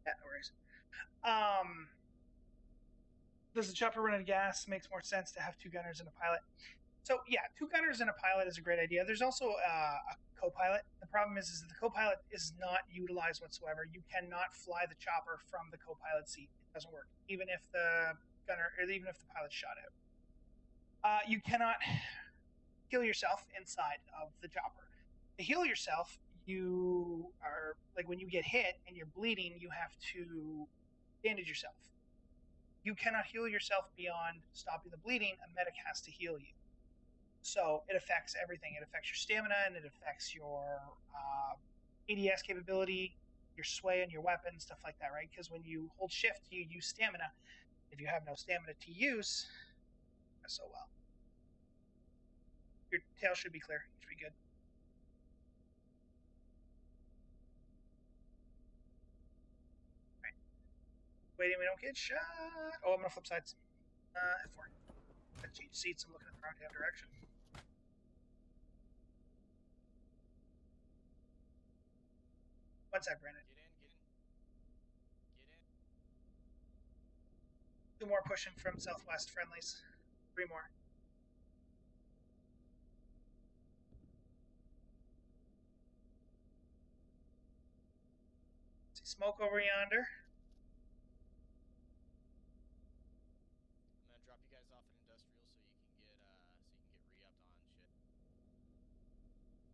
Yeah, no worries. Does the chopper run out of gas? Makes more sense to have 2 gunners and a pilot. So yeah, 2 gunners and a pilot is a great idea. There's also a co-pilot. The problem is that the co-pilot is not utilized whatsoever. You cannot fly the chopper from the co-pilot seat. It doesn't work, even if the gunner, or even if the pilot's shot out. You cannot heal yourself inside of the chopper. To heal yourself, you are like when you get hit and you're bleeding, you have to bandage yourself. You cannot heal yourself beyond stopping the bleeding. A medic has to heal you. So it affects everything. It affects your stamina and it affects your ADS capability, your sway and your weapon, stuff like that, right? Because when you hold shift, you use stamina. If you have no stamina to use, so well. Your tail should be clear. You should be good. Right. Waiting, we don't get shot. Oh, I'm gonna flip sides. F4. I change seats. I'm looking in the wrong damn direction. One sec, Brandon. Get in. 2 more pushing from southwest friendlies. 3 more. See smoke over yonder. I'm gonna drop you guys off at industrial so you can get re-upped on shit.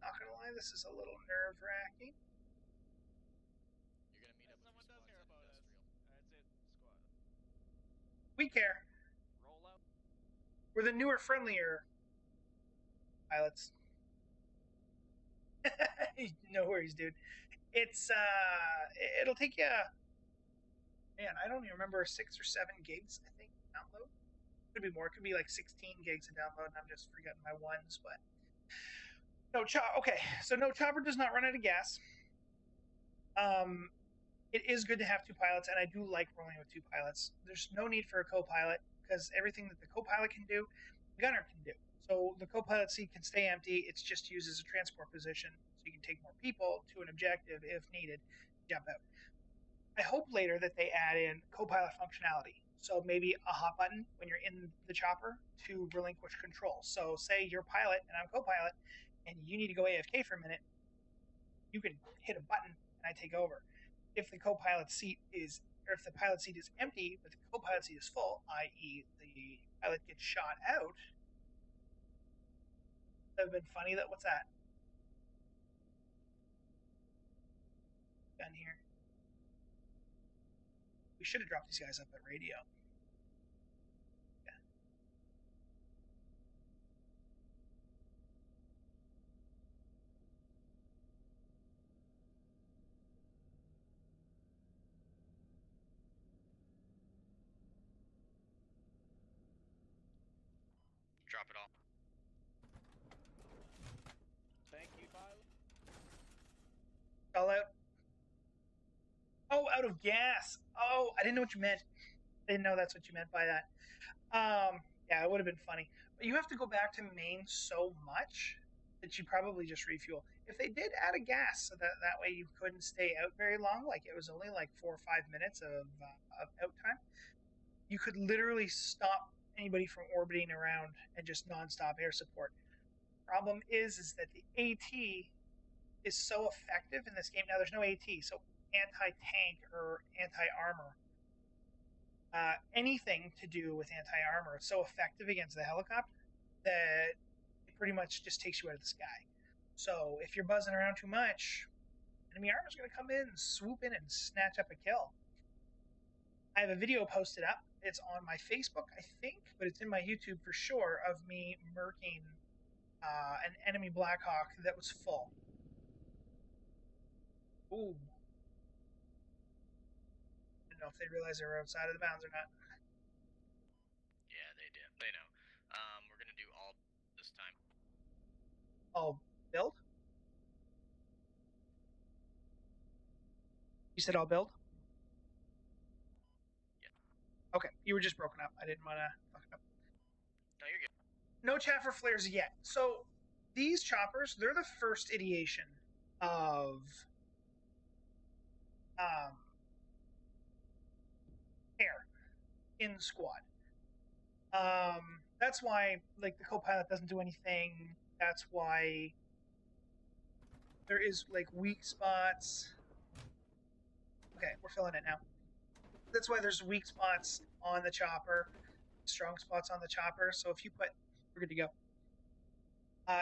Not gonna lie, this is a little nerve-wracking. You're gonna meet up with Someone your does squads care at about us. industrial. That's it, squad. We care. Roll out. We're the newer, friendlier pilots. No worries, dude. It's it'll take you. Man, I don't even remember 6 or 7 gigs. I think download. Could be more. It could be like 16 gigs of download, and I'm just forgetting my ones. But no Okay, so no, chopper does not run out of gas. It is good to have 2 pilots, and I do like rolling with 2 pilots. There's no need for a co-pilot because everything that the co-pilot can do, the gunner can do. So the co-pilot seat can stay empty. It's just used as a transport position, so you can take more people to an objective if needed. Jump out. I hope later that they add in co-pilot functionality. So maybe a hot button when you're in the chopper to relinquish control. So say you're pilot and I'm co-pilot, and you need to go AFK for a minute. You can hit a button and I take over. If the co-pilot seat is, or if the pilot seat is empty, but the co-pilot seat is full, i.e., the pilot gets shot out, that would have been funny. What's that? Gun here. We should have dropped these guys up at radio. Yeah. Drop it all. Thank you, pilot. All out. Oh, out of gas. Oh, I didn't know what you meant. I didn't know that's what you meant by that. Yeah, it would have been funny. But you have to go back to main so much that you probably just refuel. If they did add a gas so that way you couldn't stay out very long, like it was only like 4 or 5 minutes of out time, you could literally stop anybody from orbiting around and just nonstop air support. Problem is that the AT is so effective in this game. Now there's no AT, so anti-tank or anti-armor. Anything to do with anti-armor is so effective against the helicopter that it pretty much just takes you out of the sky. So if you're buzzing around too much, enemy armor is going to come in, swoop in, and snatch up a kill. I have a video posted up. It's on my Facebook, I think, but it's in my YouTube for sure, of me murking an enemy Blackhawk that was full. Ooh. I don't know if they realize they were outside of the bounds or not. Yeah, they did. They know. We're gonna do all this time. All build? You said all build? Yeah. Okay, you were just broken up. I didn't want to fuck it up. No, you're good. No chafffer flares yet. So these choppers, they're the first ideation of air in squad. That's why like the co-pilot doesn't do anything. That's why there is like weak spots. Okay, we're filling it now. That's why there's weak spots on the chopper, strong spots on the chopper. So if you put, we're good to go.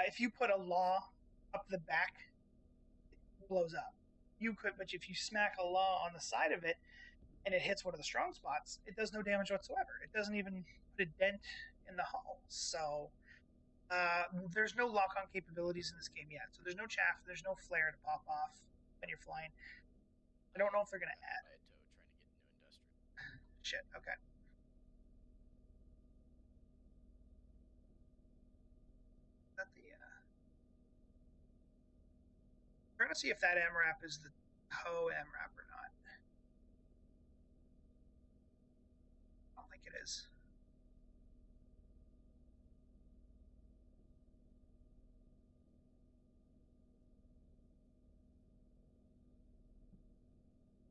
If you put a law up the back, blows up. You could, but if you smack a law on the side of it and it hits one of the strong spots, it does no damage whatsoever. It doesn't even put a dent in the hull. So there's no lock-on capabilities in this game yet. So there's no chaff, there's no flare to pop off when you're flying. I don't know if they're gonna add. Shit. Okay. Is that the? Trying to see if that MRAP is the Poe MRAP or not. I don't think it is.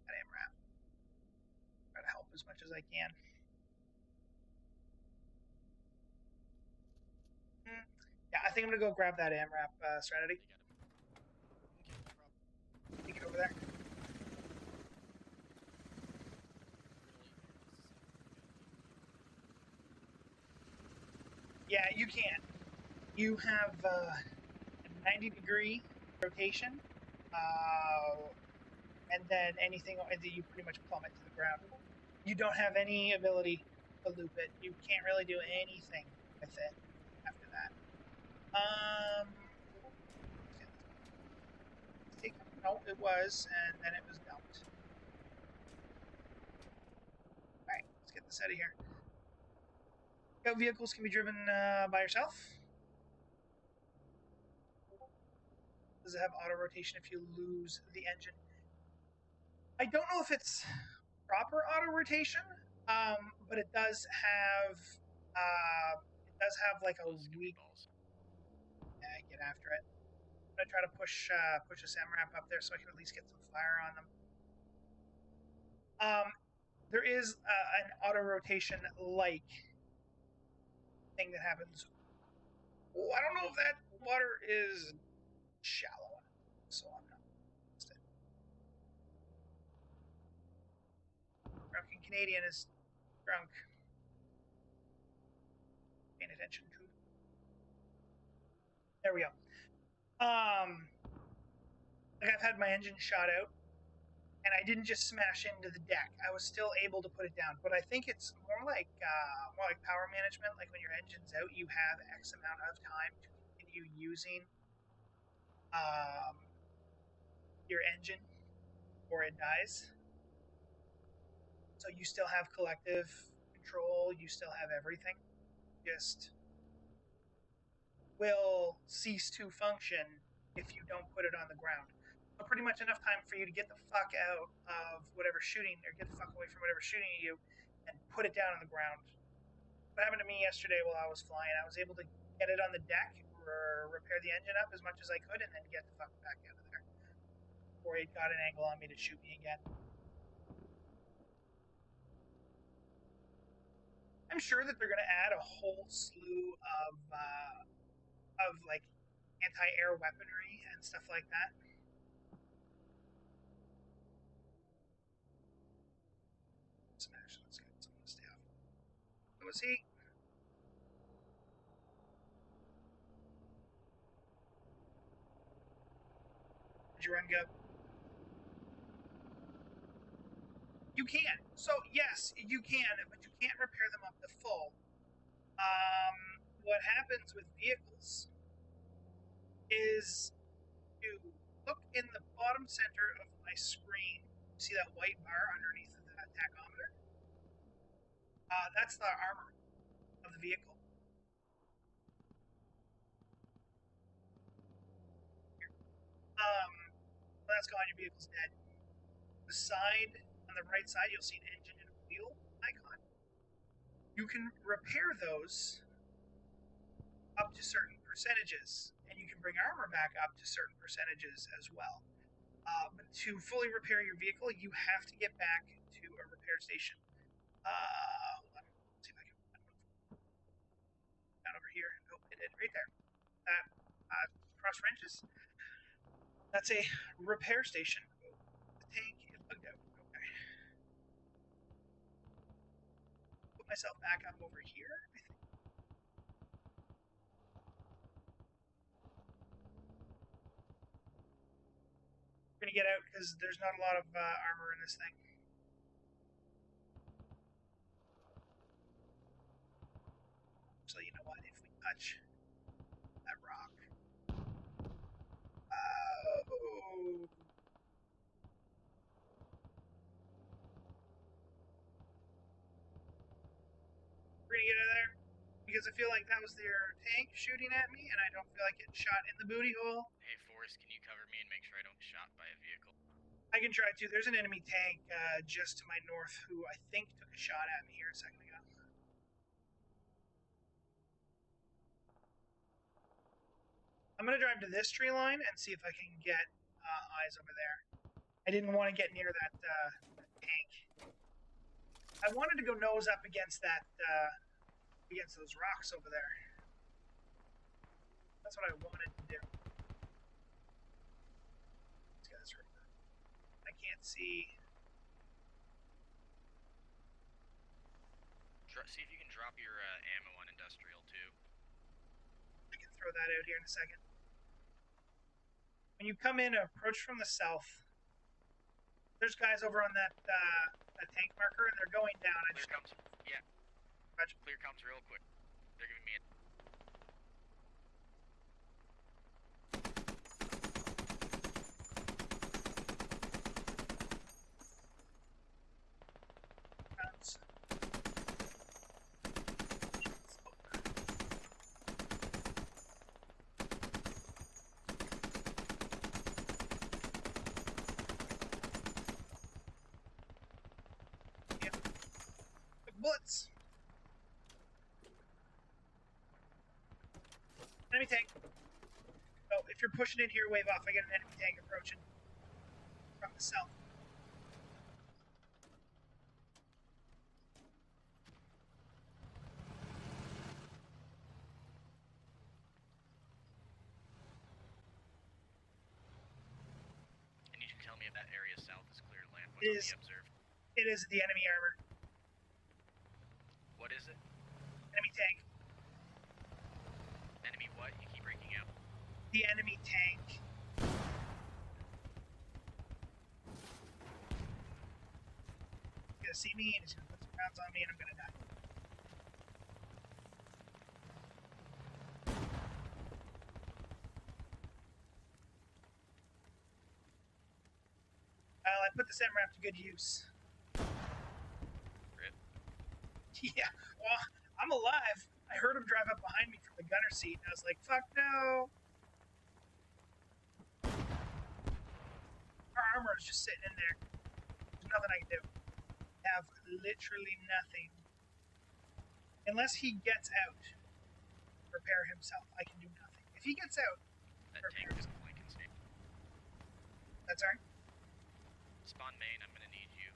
That MRAP. Try to help as much as I can. Yeah, I think I'm gonna go grab that AMRAP, Serenity. Take it over there. Yeah, you can. You have a 90-degree rotation, and then anything you pretty much plummet to the ground. You don't have any ability to loop it. You can't really do anything with it after that. No, it was, and then it was dumped. Alright, let's get this out of here. Scout vehicles can be driven by yourself. Does it have auto rotation if you lose the engine? I don't know if it's proper auto rotation, but it does have like a weak. Yeah, get after it. I'm gonna try to push this MRAP up there so I can at least get some fire on them. There is an auto rotation like thing that happens. Oh, I don't know if that water is shallow, so I'm not interested. Drunken Canadian is drunk. Paying attention to. There we go. Like I've had my engine shot out, and I didn't just smash into the deck. I was still able to put it down. But I think it's more like power management. Like when your engine's out, you have X amount of time to continue using your engine, or it dies. So you still have collective control. You still have everything. Just will cease to function if you don't put it on the ground. So pretty much enough time for you to get the fuck out of whatever shooting, or get the fuck away from whatever shooting at you, and put it down on the ground. What happened to me yesterday while I was flying, I was able to get it on the deck, repair the engine up as much as I could, and then get the fuck back out of there before it got an angle on me to shoot me again. I'm sure that they're going to add a whole slew of like anti-air weaponry and stuff like that. Smash. Let's get someone to stay off. Who was he? Did you run, Gub? You can. So yes, you can, but you can't repair them up to full. What happens with vehicles is you look in the bottom center of my screen. See that white bar underneath the tachometer? That's the armor of the vehicle. That's gone. Your vehicle's dead. The side, on the right side, you'll see an engine and a wheel icon. You can repair those up to certain percentages, and you can bring armor back up to certain percentages as well. But to fully repair your vehicle, you have to get back to a repair station. Hold on. Let's see if I can find one. Down over here. Oh, it did. Right there. That cross wrenches. That's a repair station. The tank is bugged out. Okay. Put myself back up over here, I think. get out because there's not a lot of armor in this thing. So you know what? If we touch that rock, oh. We're gonna get out of there because I feel like that was their tank shooting at me, and I don't feel like getting shot in the booty hole. Hey, Forrest, can you cover me and make sure I don't get shot by a vehicle? I can try to. There's an enemy tank just to my north who I think took a shot at me here a second ago. I'm gonna drive to this tree line and see if I can get eyes over there. I didn't want to get near that tank. I wanted to go nose up against that, against those rocks over there. That's what I wanted to do. These guys are over. I can't see. See if you can drop your ammo on industrial too. I can throw that out here in a second. When you come in, approach from the south. There's guys over on that that tank marker, and they're going down. Clear comes. Yeah. Roger. Clear comes real quick. They're giving me a... Rounds. Yep. Bullets. Enemy tank. Oh, if you're pushing in here, wave off. I got an enemy tank approaching from the south. I need you to tell me if that area south is clear to land. It is. It is the enemy armor. What is it? Enemy tank. Enemy what? You keep breaking out. The enemy tank. He's gonna see me and he's gonna put some rounds on me and I'm gonna die. Well, I put this MRAP to good use. Rip. Yeah, well, I'm alive. I heard him drive up behind me from the gunner seat, and I was like, fuck no. Our armor is just sitting in there. There's nothing I can do. I have literally nothing. Unless he gets out, repair himself, I can do nothing. If he gets out, That tank is flanking snake. that's all right. Spawn main, I'm gonna need you.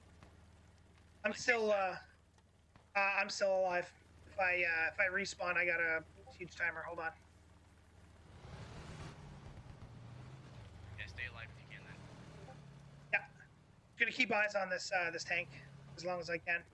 I'm still alive. If I respawn, I got a huge timer. Hold on. Yeah, stay alive if you can then. Yeah, gonna keep eyes on this this tank as long as I can.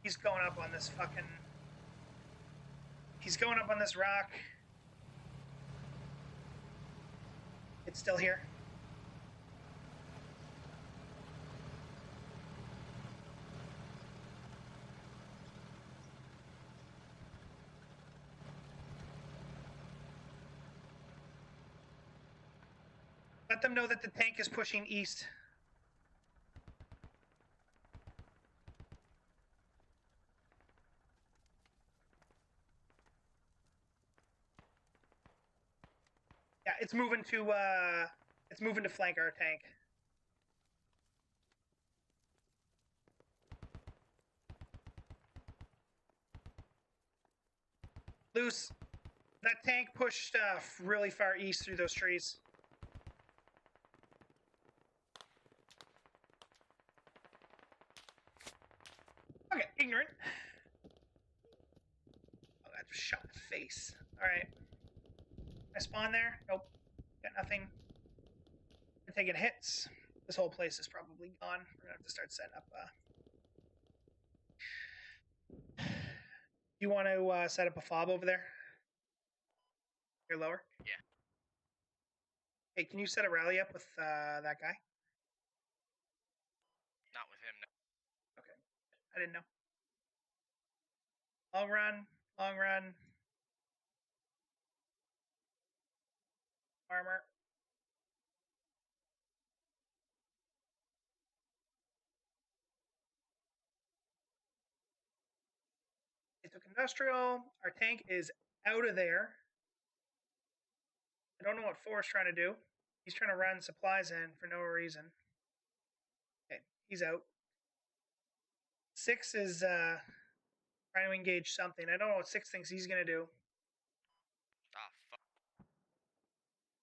He's going up on this fucking... He's going up on this rock. It's still here. Let them know that the tank is pushing east. Yeah, it's moving to flank our tank. Loose. That tank pushed really far east through those trees. Okay, ignorant. Oh, that shot in the face. Alright. I spawn there? Nope. Got nothing. The taking hits. This whole place is probably gone. We're gonna have to start setting up. You want to set up a fob over there? You're lower. Yeah. Hey, can you set a rally up with that guy? Not with him. No. Okay, I didn't know. Long run, long run. Armor. They took industrial. Our tank is out of there. I don't know what 4 is trying to do. He's trying to run supplies in for no reason. Okay, he's out. 6 is trying to engage something. I don't know what 6 thinks he's going to do. Ah, fuck.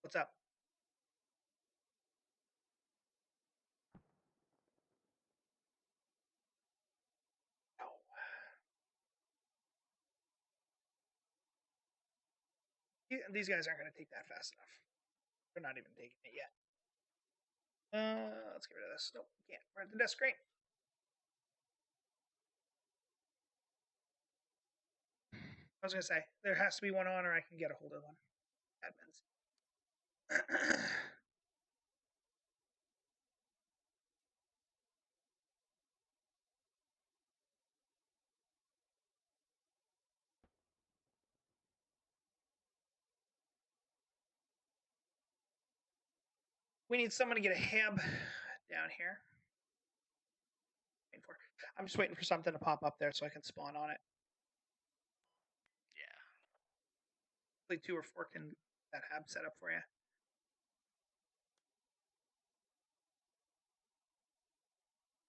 What's up? Oh. These guys aren't going to take that fast enough. They're not even taking it yet. Let's get rid of this. Nope, can't. We're at the desk. Great. I was going to say, there has to be one on or I can get a hold of one. Admins. We need someone to get a hab down here. I'm just waiting for something to pop up there so I can spawn on it. Yeah. Hopefully 2 or 4 can get that hab set up for you.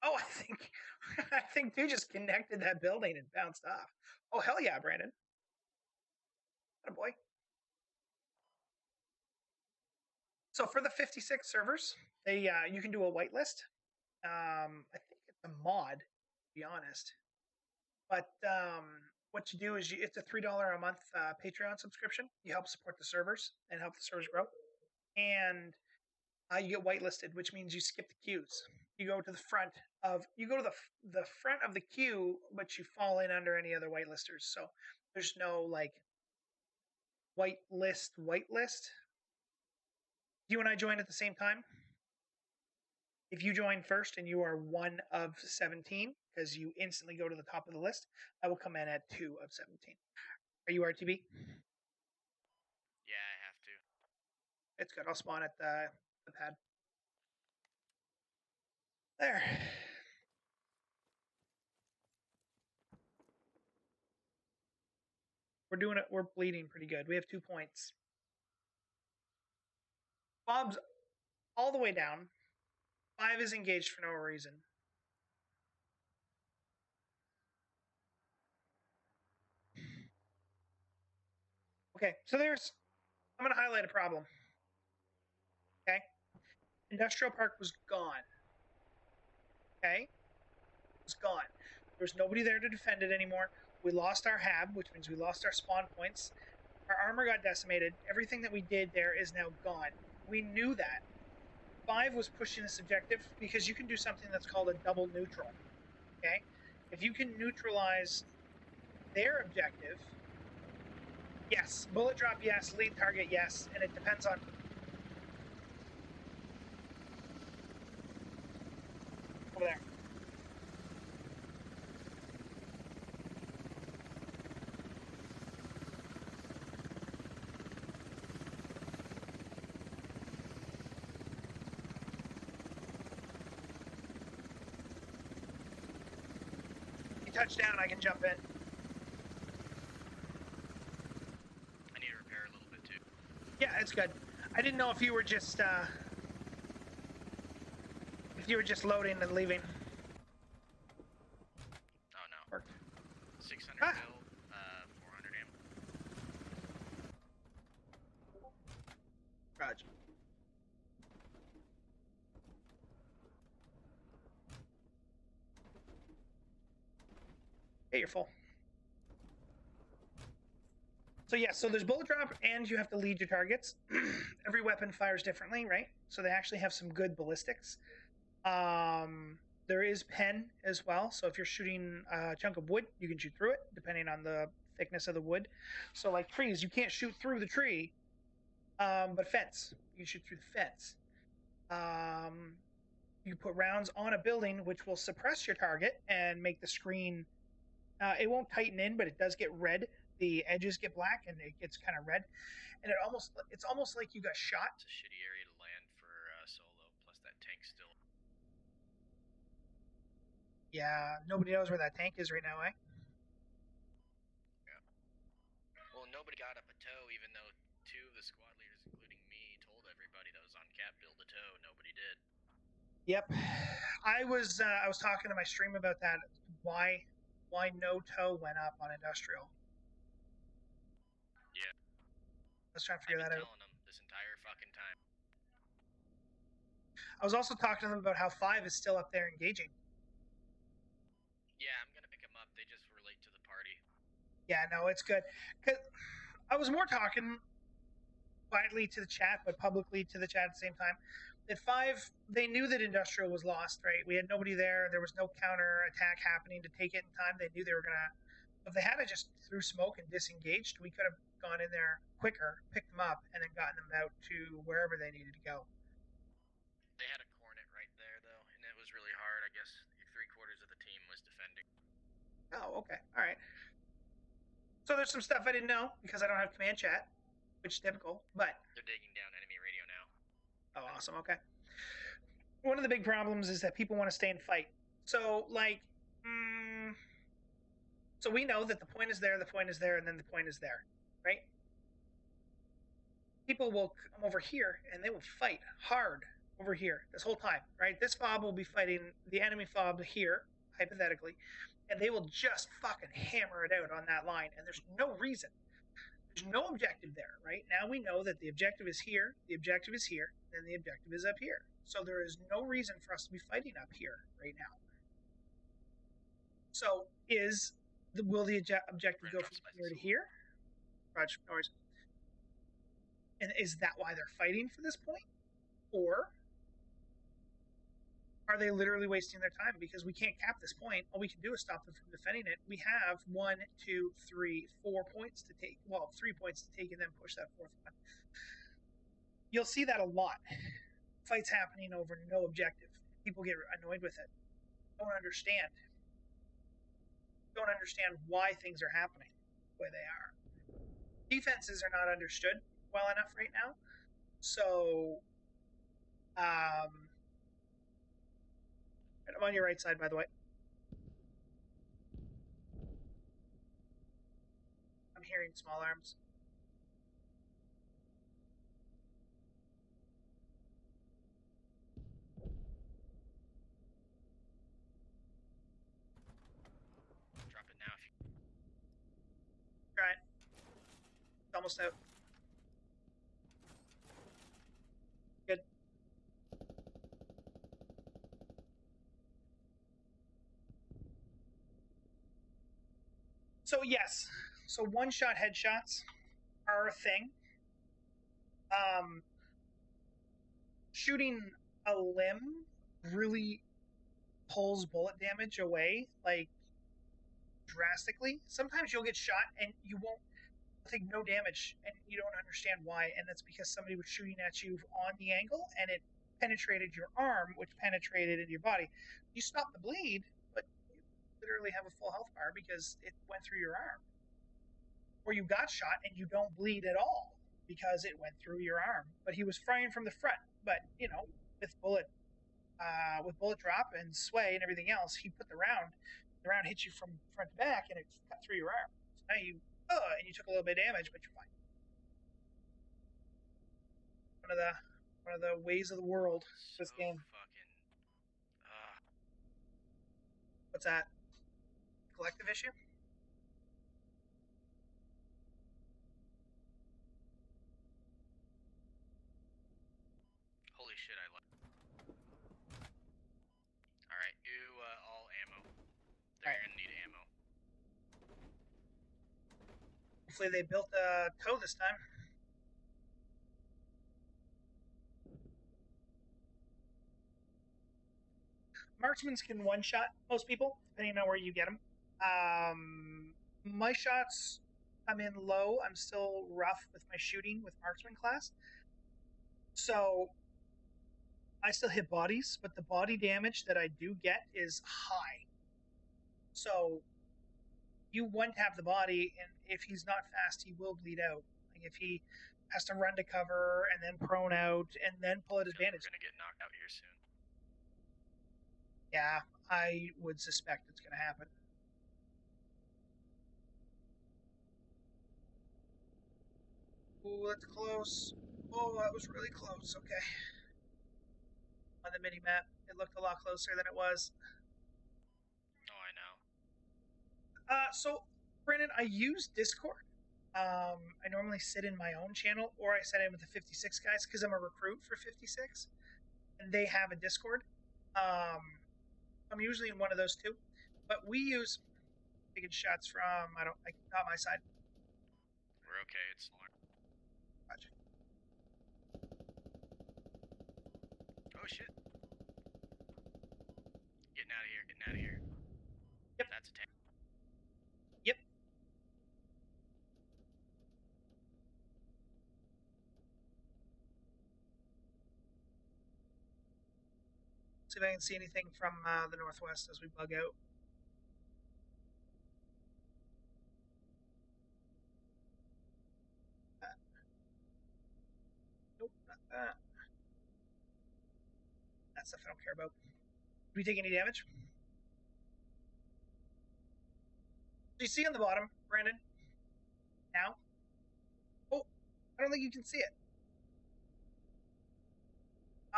Oh, I think 2 just connected that building and bounced off. Oh, hell yeah, Brandon. Atta boy. So for the 56 servers, they you can do a whitelist. I think it's a mod, to be honest. But what you do is it's a $3 a month Patreon subscription. You help support the servers and help the servers grow. And you get whitelisted, which means you skip the queues. You go to the front of the front of the queue, but you fall in under any other whitelisters. So there's no like whitelist. You and I joined at the same time. If you join first and you are 1 of 17, because you instantly go to the top of the list, I will come in at 2 of 17. Are you RTB? Yeah, I have to. It's good. I'll spawn at the pad. There. We're doing it. We're bleeding pretty good. We have 2 points. Bob's all the way down. 5 is engaged for no reason. Okay, so I'm going to highlight a problem. Okay? Industrial Park was gone. Okay? It was gone. There's nobody there to defend it anymore. We lost our hab, which means we lost our spawn points. Our armor got decimated. Everything that we did there is now gone. We knew that. 5 was pushing this objective because you can do something that's called a double neutral. Okay? If you can neutralize their objective, yes. Bullet drop, yes. Lead target, yes. And it depends on... Over there. Touchdown, I can jump in. I need to repair a little bit too. Yeah, it's good. I didn't know if you were just loading and leaving. Oh no. Worked. 600 Ah. mil, 400 ammo. Roger. Hey, you're full. So yeah, so there's bullet drop, and you have to lead your targets. Every weapon fires differently, right? So they actually have some good ballistics. There is pen as well. So if you're shooting a chunk of wood, you can shoot through it, depending on the thickness of the wood. So like trees, you can't shoot through the tree, but fence, you can shoot through the fence. You put rounds on a building, which will suppress your target and make the screen. It won't tighten in, but it does get red. The edges get black, and it gets kind of red, and it's almost like you got shot. It's a shitty area to land for solo. Plus that tank's still. Yeah, nobody knows where that tank is right now, eh? Yeah. Well, nobody got up a tow, even though 2 of the squad leaders, including me, told everybody that was on cap build a tow. Nobody did. Yep, I was talking to my stream about that. Why no tow went up on industrial? Yeah. Let's try and figure that out. Telling them this entire fucking time. I was also talking to them about how 5 is still up there engaging. Yeah, I'm gonna pick them up. They just were late to the party. Yeah, no, it's good. 'Cause I was more talking quietly to the chat, but publicly to the chat at the same time. At 5, they knew that industrial was lost, right? We had nobody there. There was no counter attack happening to take it in time. They knew they were gonna. If they had just threw smoke and disengaged, we could have gone in there quicker, picked them up, and then gotten them out to wherever they needed to go. They had a cornet right there, though, and it was really hard. I guess 3/4 of the team was defending. Oh, okay. All right. So there's some stuff I didn't know because I don't have command chat, which is typical, but... They're digging down enemy radio now. Oh, awesome. Okay. One of the big problems is that people want to stay and fight. So, like... So we know that the point is there, and then the point is there, right? People will come over here, and they will fight hard over here this whole time, right? This fob will be fighting the enemy fob here, hypothetically, and they will just fucking hammer it out on that line, and there's no reason. There's no objective there, right? Now we know that the objective is here, the objective is here, and the objective is up here. So there is no reason for us to be fighting up here right now. So will the objective go from here to here? Roger, no worries. And is that why they're fighting for this point? Or are they literally wasting their time? Because we can't cap this point. All we can do is stop them from defending it. We have 1, 2, 3, 4 points to take. Well, 3 points to take and then push that 4th one. You'll see that a lot. Fights happening over no objective. People get annoyed with it. Don't understand why things are happening the way they are. Defenses are not understood well enough right now. So, I'm on your right side, by the way. I'm hearing small arms. Drop it now if you... Try it. It's almost out. Good. So yes, so one-shot headshots are a thing. Shooting a limb really pulls bullet damage away, like, drastically. Sometimes you'll get shot and you won't take no damage, and you don't understand why, and that's because somebody was shooting at you on the angle, and it penetrated your arm, which penetrated into your body. You stop the bleed, but you literally have a full health bar because it went through your arm. Or you got shot and you don't bleed at all because it went through your arm. But he was firing from the front. But, you know, with bullet drop and sway and everything else, he put the round hit you from front to back, and it cut through your arm. So now and you took a little bit of damage, but you're fine. One of the ways of the world, this game. What's that? Collective issue? Holy shit, I left. Alright, you all ammo. They're gonna need ammo. Hopefully they built a tow this time. Marksmans can one-shot most people, depending on where you get them. My shots come in low. I'm still rough with my shooting with marksman class. So I still hit bodies, but the body damage that I do get is high. So you one-tap the body, and if he's not fast, he will bleed out. Like if he has to run to cover and then prone out and then pull at his bandage. We're gonna get knocked out here soon. Yeah, I would suspect it's gonna happen. Ooh, that's close. Oh, that was really close. Okay. On the mini map, it looked a lot closer than it was. Oh, I know. So, Brandon, I use Discord. I normally sit in my own channel, or I sit in with the 56 guys because I'm a recruit for 56, and they have a Discord. I'm usually in one of those two, but we use taking shots from not my side. We're okay. It's smart. Gotcha. Oh shit! Getting out of here. Getting out of here. Yep. That's a tank. Yep. See if I can see anything from the northwest as we bug out. Nope, not that. That stuff I don't care about. Do we take any damage? Do you see on the bottom, Brandon? Now? Oh, I don't think you can see it.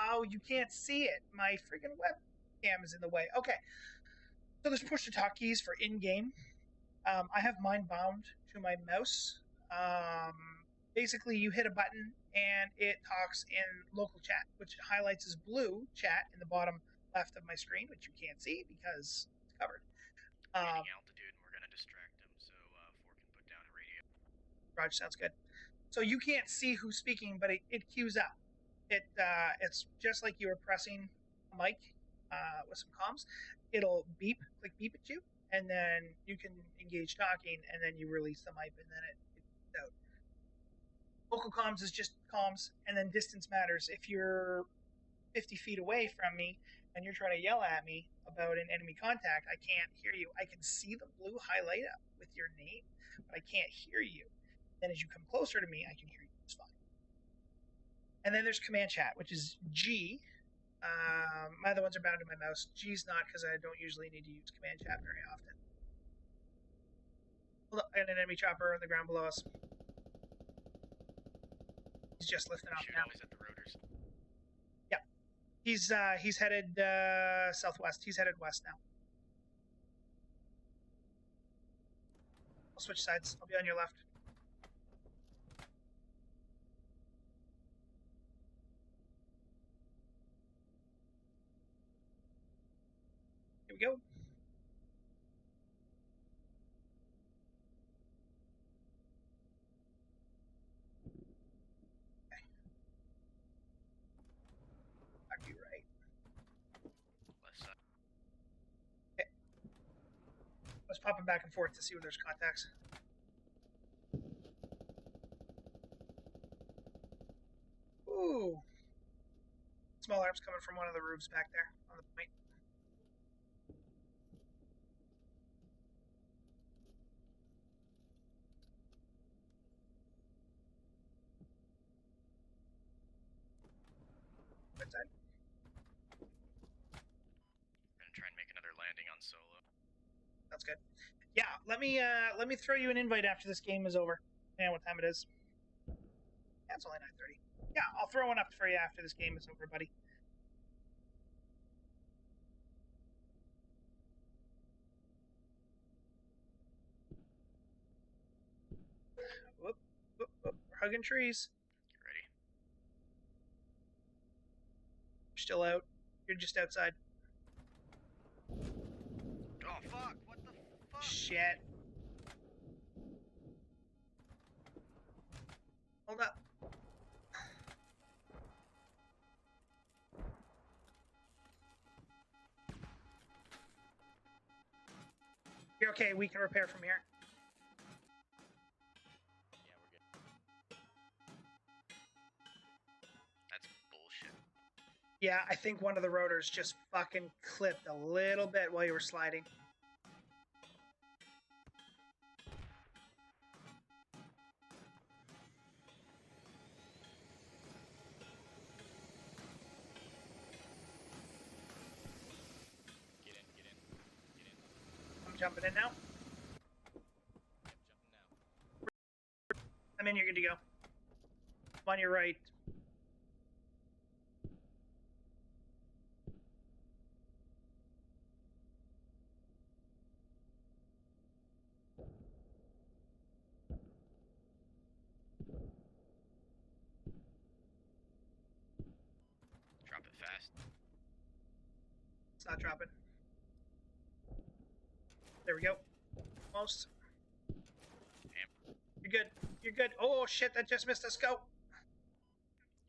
Oh, you can't see it. My freaking webcam is in the way. Okay. So there's push-to-talk keys for in-game. I have mine bound to my mouse. Basically, you hit a button and it talks in local chat, which highlights as blue chat in the bottom left of my screen, which you can't see because it's covered. Gaining altitude, and we're gonna distract him, so 4 can put down a radio. Raj, sounds good. So you can't see who's speaking, but it queues up. It's just like you were pressing a mic with some comms. It'll beep, click beep at you, and then you can engage talking, and then you release the mic, and then it beeps out. Local comms is just comms, and then distance matters. If you're 50 feet away from me and you're trying to yell at me about an enemy contact, I can't hear you. I can see the blue highlight up with your name, but I can't hear you. Then as you come closer to me, I can hear you just fine. And then there's command chat, which is G. My other ones are bound to my mouse. G's not, because I don't usually need to use command chat very often. Hold up, I got an enemy chopper on the ground below us. He's just lifting off now. He's at the rotors. Yep. He's headed southwest. He's headed west now. I'll switch sides. I'll be on your left. Here we go. Okay. I'll be right. Left side. Okay. I was popping back and forth to see where there's contacts. Ooh. Small arms coming from one of the roofs back there on the point. Right side. We're gonna try and make another landing on solo. That's good. Yeah, let me throw you an invite after this game is over. Yeah, what time it is? Yeah, it's only 9:30. Yeah, I'll throw one up for you after this game is over, buddy. Whoop, whoop, whoop. We're hugging trees. Get ready. You're still out. You're just outside. Oh fuck! What the fuck? Shit. Hold up. You're okay. We can repair from here. Yeah, we're good. That's bullshit. Yeah, I think one of the rotors just fucking clipped a little bit while you were sliding. Get in. I'm jumping in now. Yep, jumping now. I'm in. You're good to go. I'm on your right. Drop it fast. It's not dropping. There we go. Almost. Damn. You're good. You're good. Oh shit! That just missed a scope.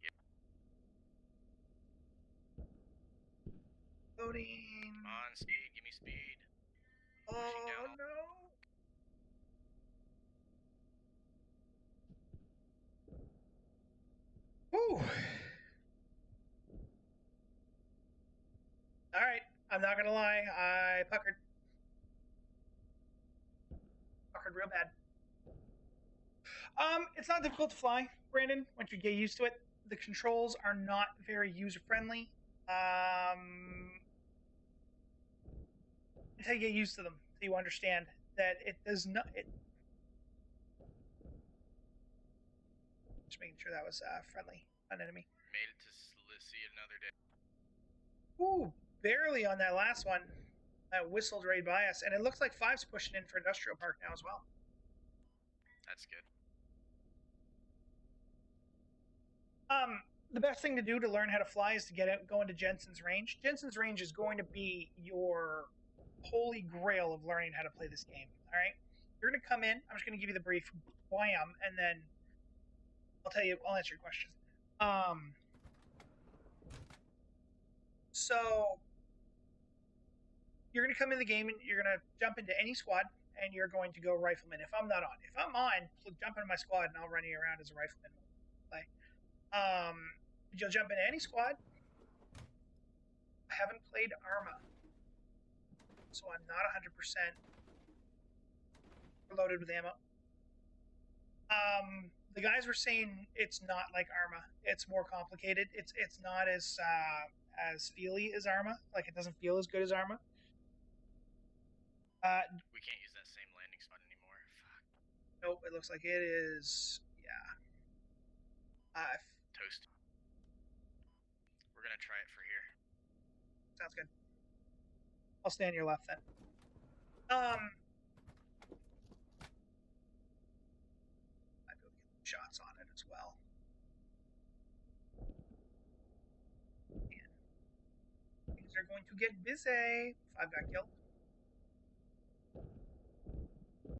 Yep. Loading. Come on, speed. Give me speed. Oh down. no. Whew. All right. I'm not gonna lie. I puckered. Puckered real bad. It's not difficult to fly, Brandon. Once you get used to it, the controls are not very user friendly. Until you get used to them, until you understand that it does not. Just making sure that was friendly, an enemy. Made it to see it another day. Ooh, barely on that last one. That whistled right by us, and it looks like 5's pushing in for Industrial Park now as well. That's good. The best thing to do to learn how to fly is to go into Jensen's range. Jensen's range is going to be your holy grail of learning how to play this game. All right, you're going to come in. I'm just going to give you the brief, wham, and then I'll answer your questions. So you're going to come in the game and you're going to jump into any squad and you're going to go rifleman. If I'm not on, if I'm on, jump into my squad and I'll run you around as a rifleman. Play. You'll jump into any squad. I haven't played Arma, so I'm not 100% loaded with ammo. The guys were saying it's not like Arma. It's more complicated. It's not as feely as Arma. Like it doesn't feel as good as Arma. We can't use that same landing spot anymore. Fuck. Nope, it looks like it is. Yeah. Toast. We're gonna try it for here. Sounds good. I'll stay on your left then. I go get shots on it as well. And things are going to get busy. 5 got killed.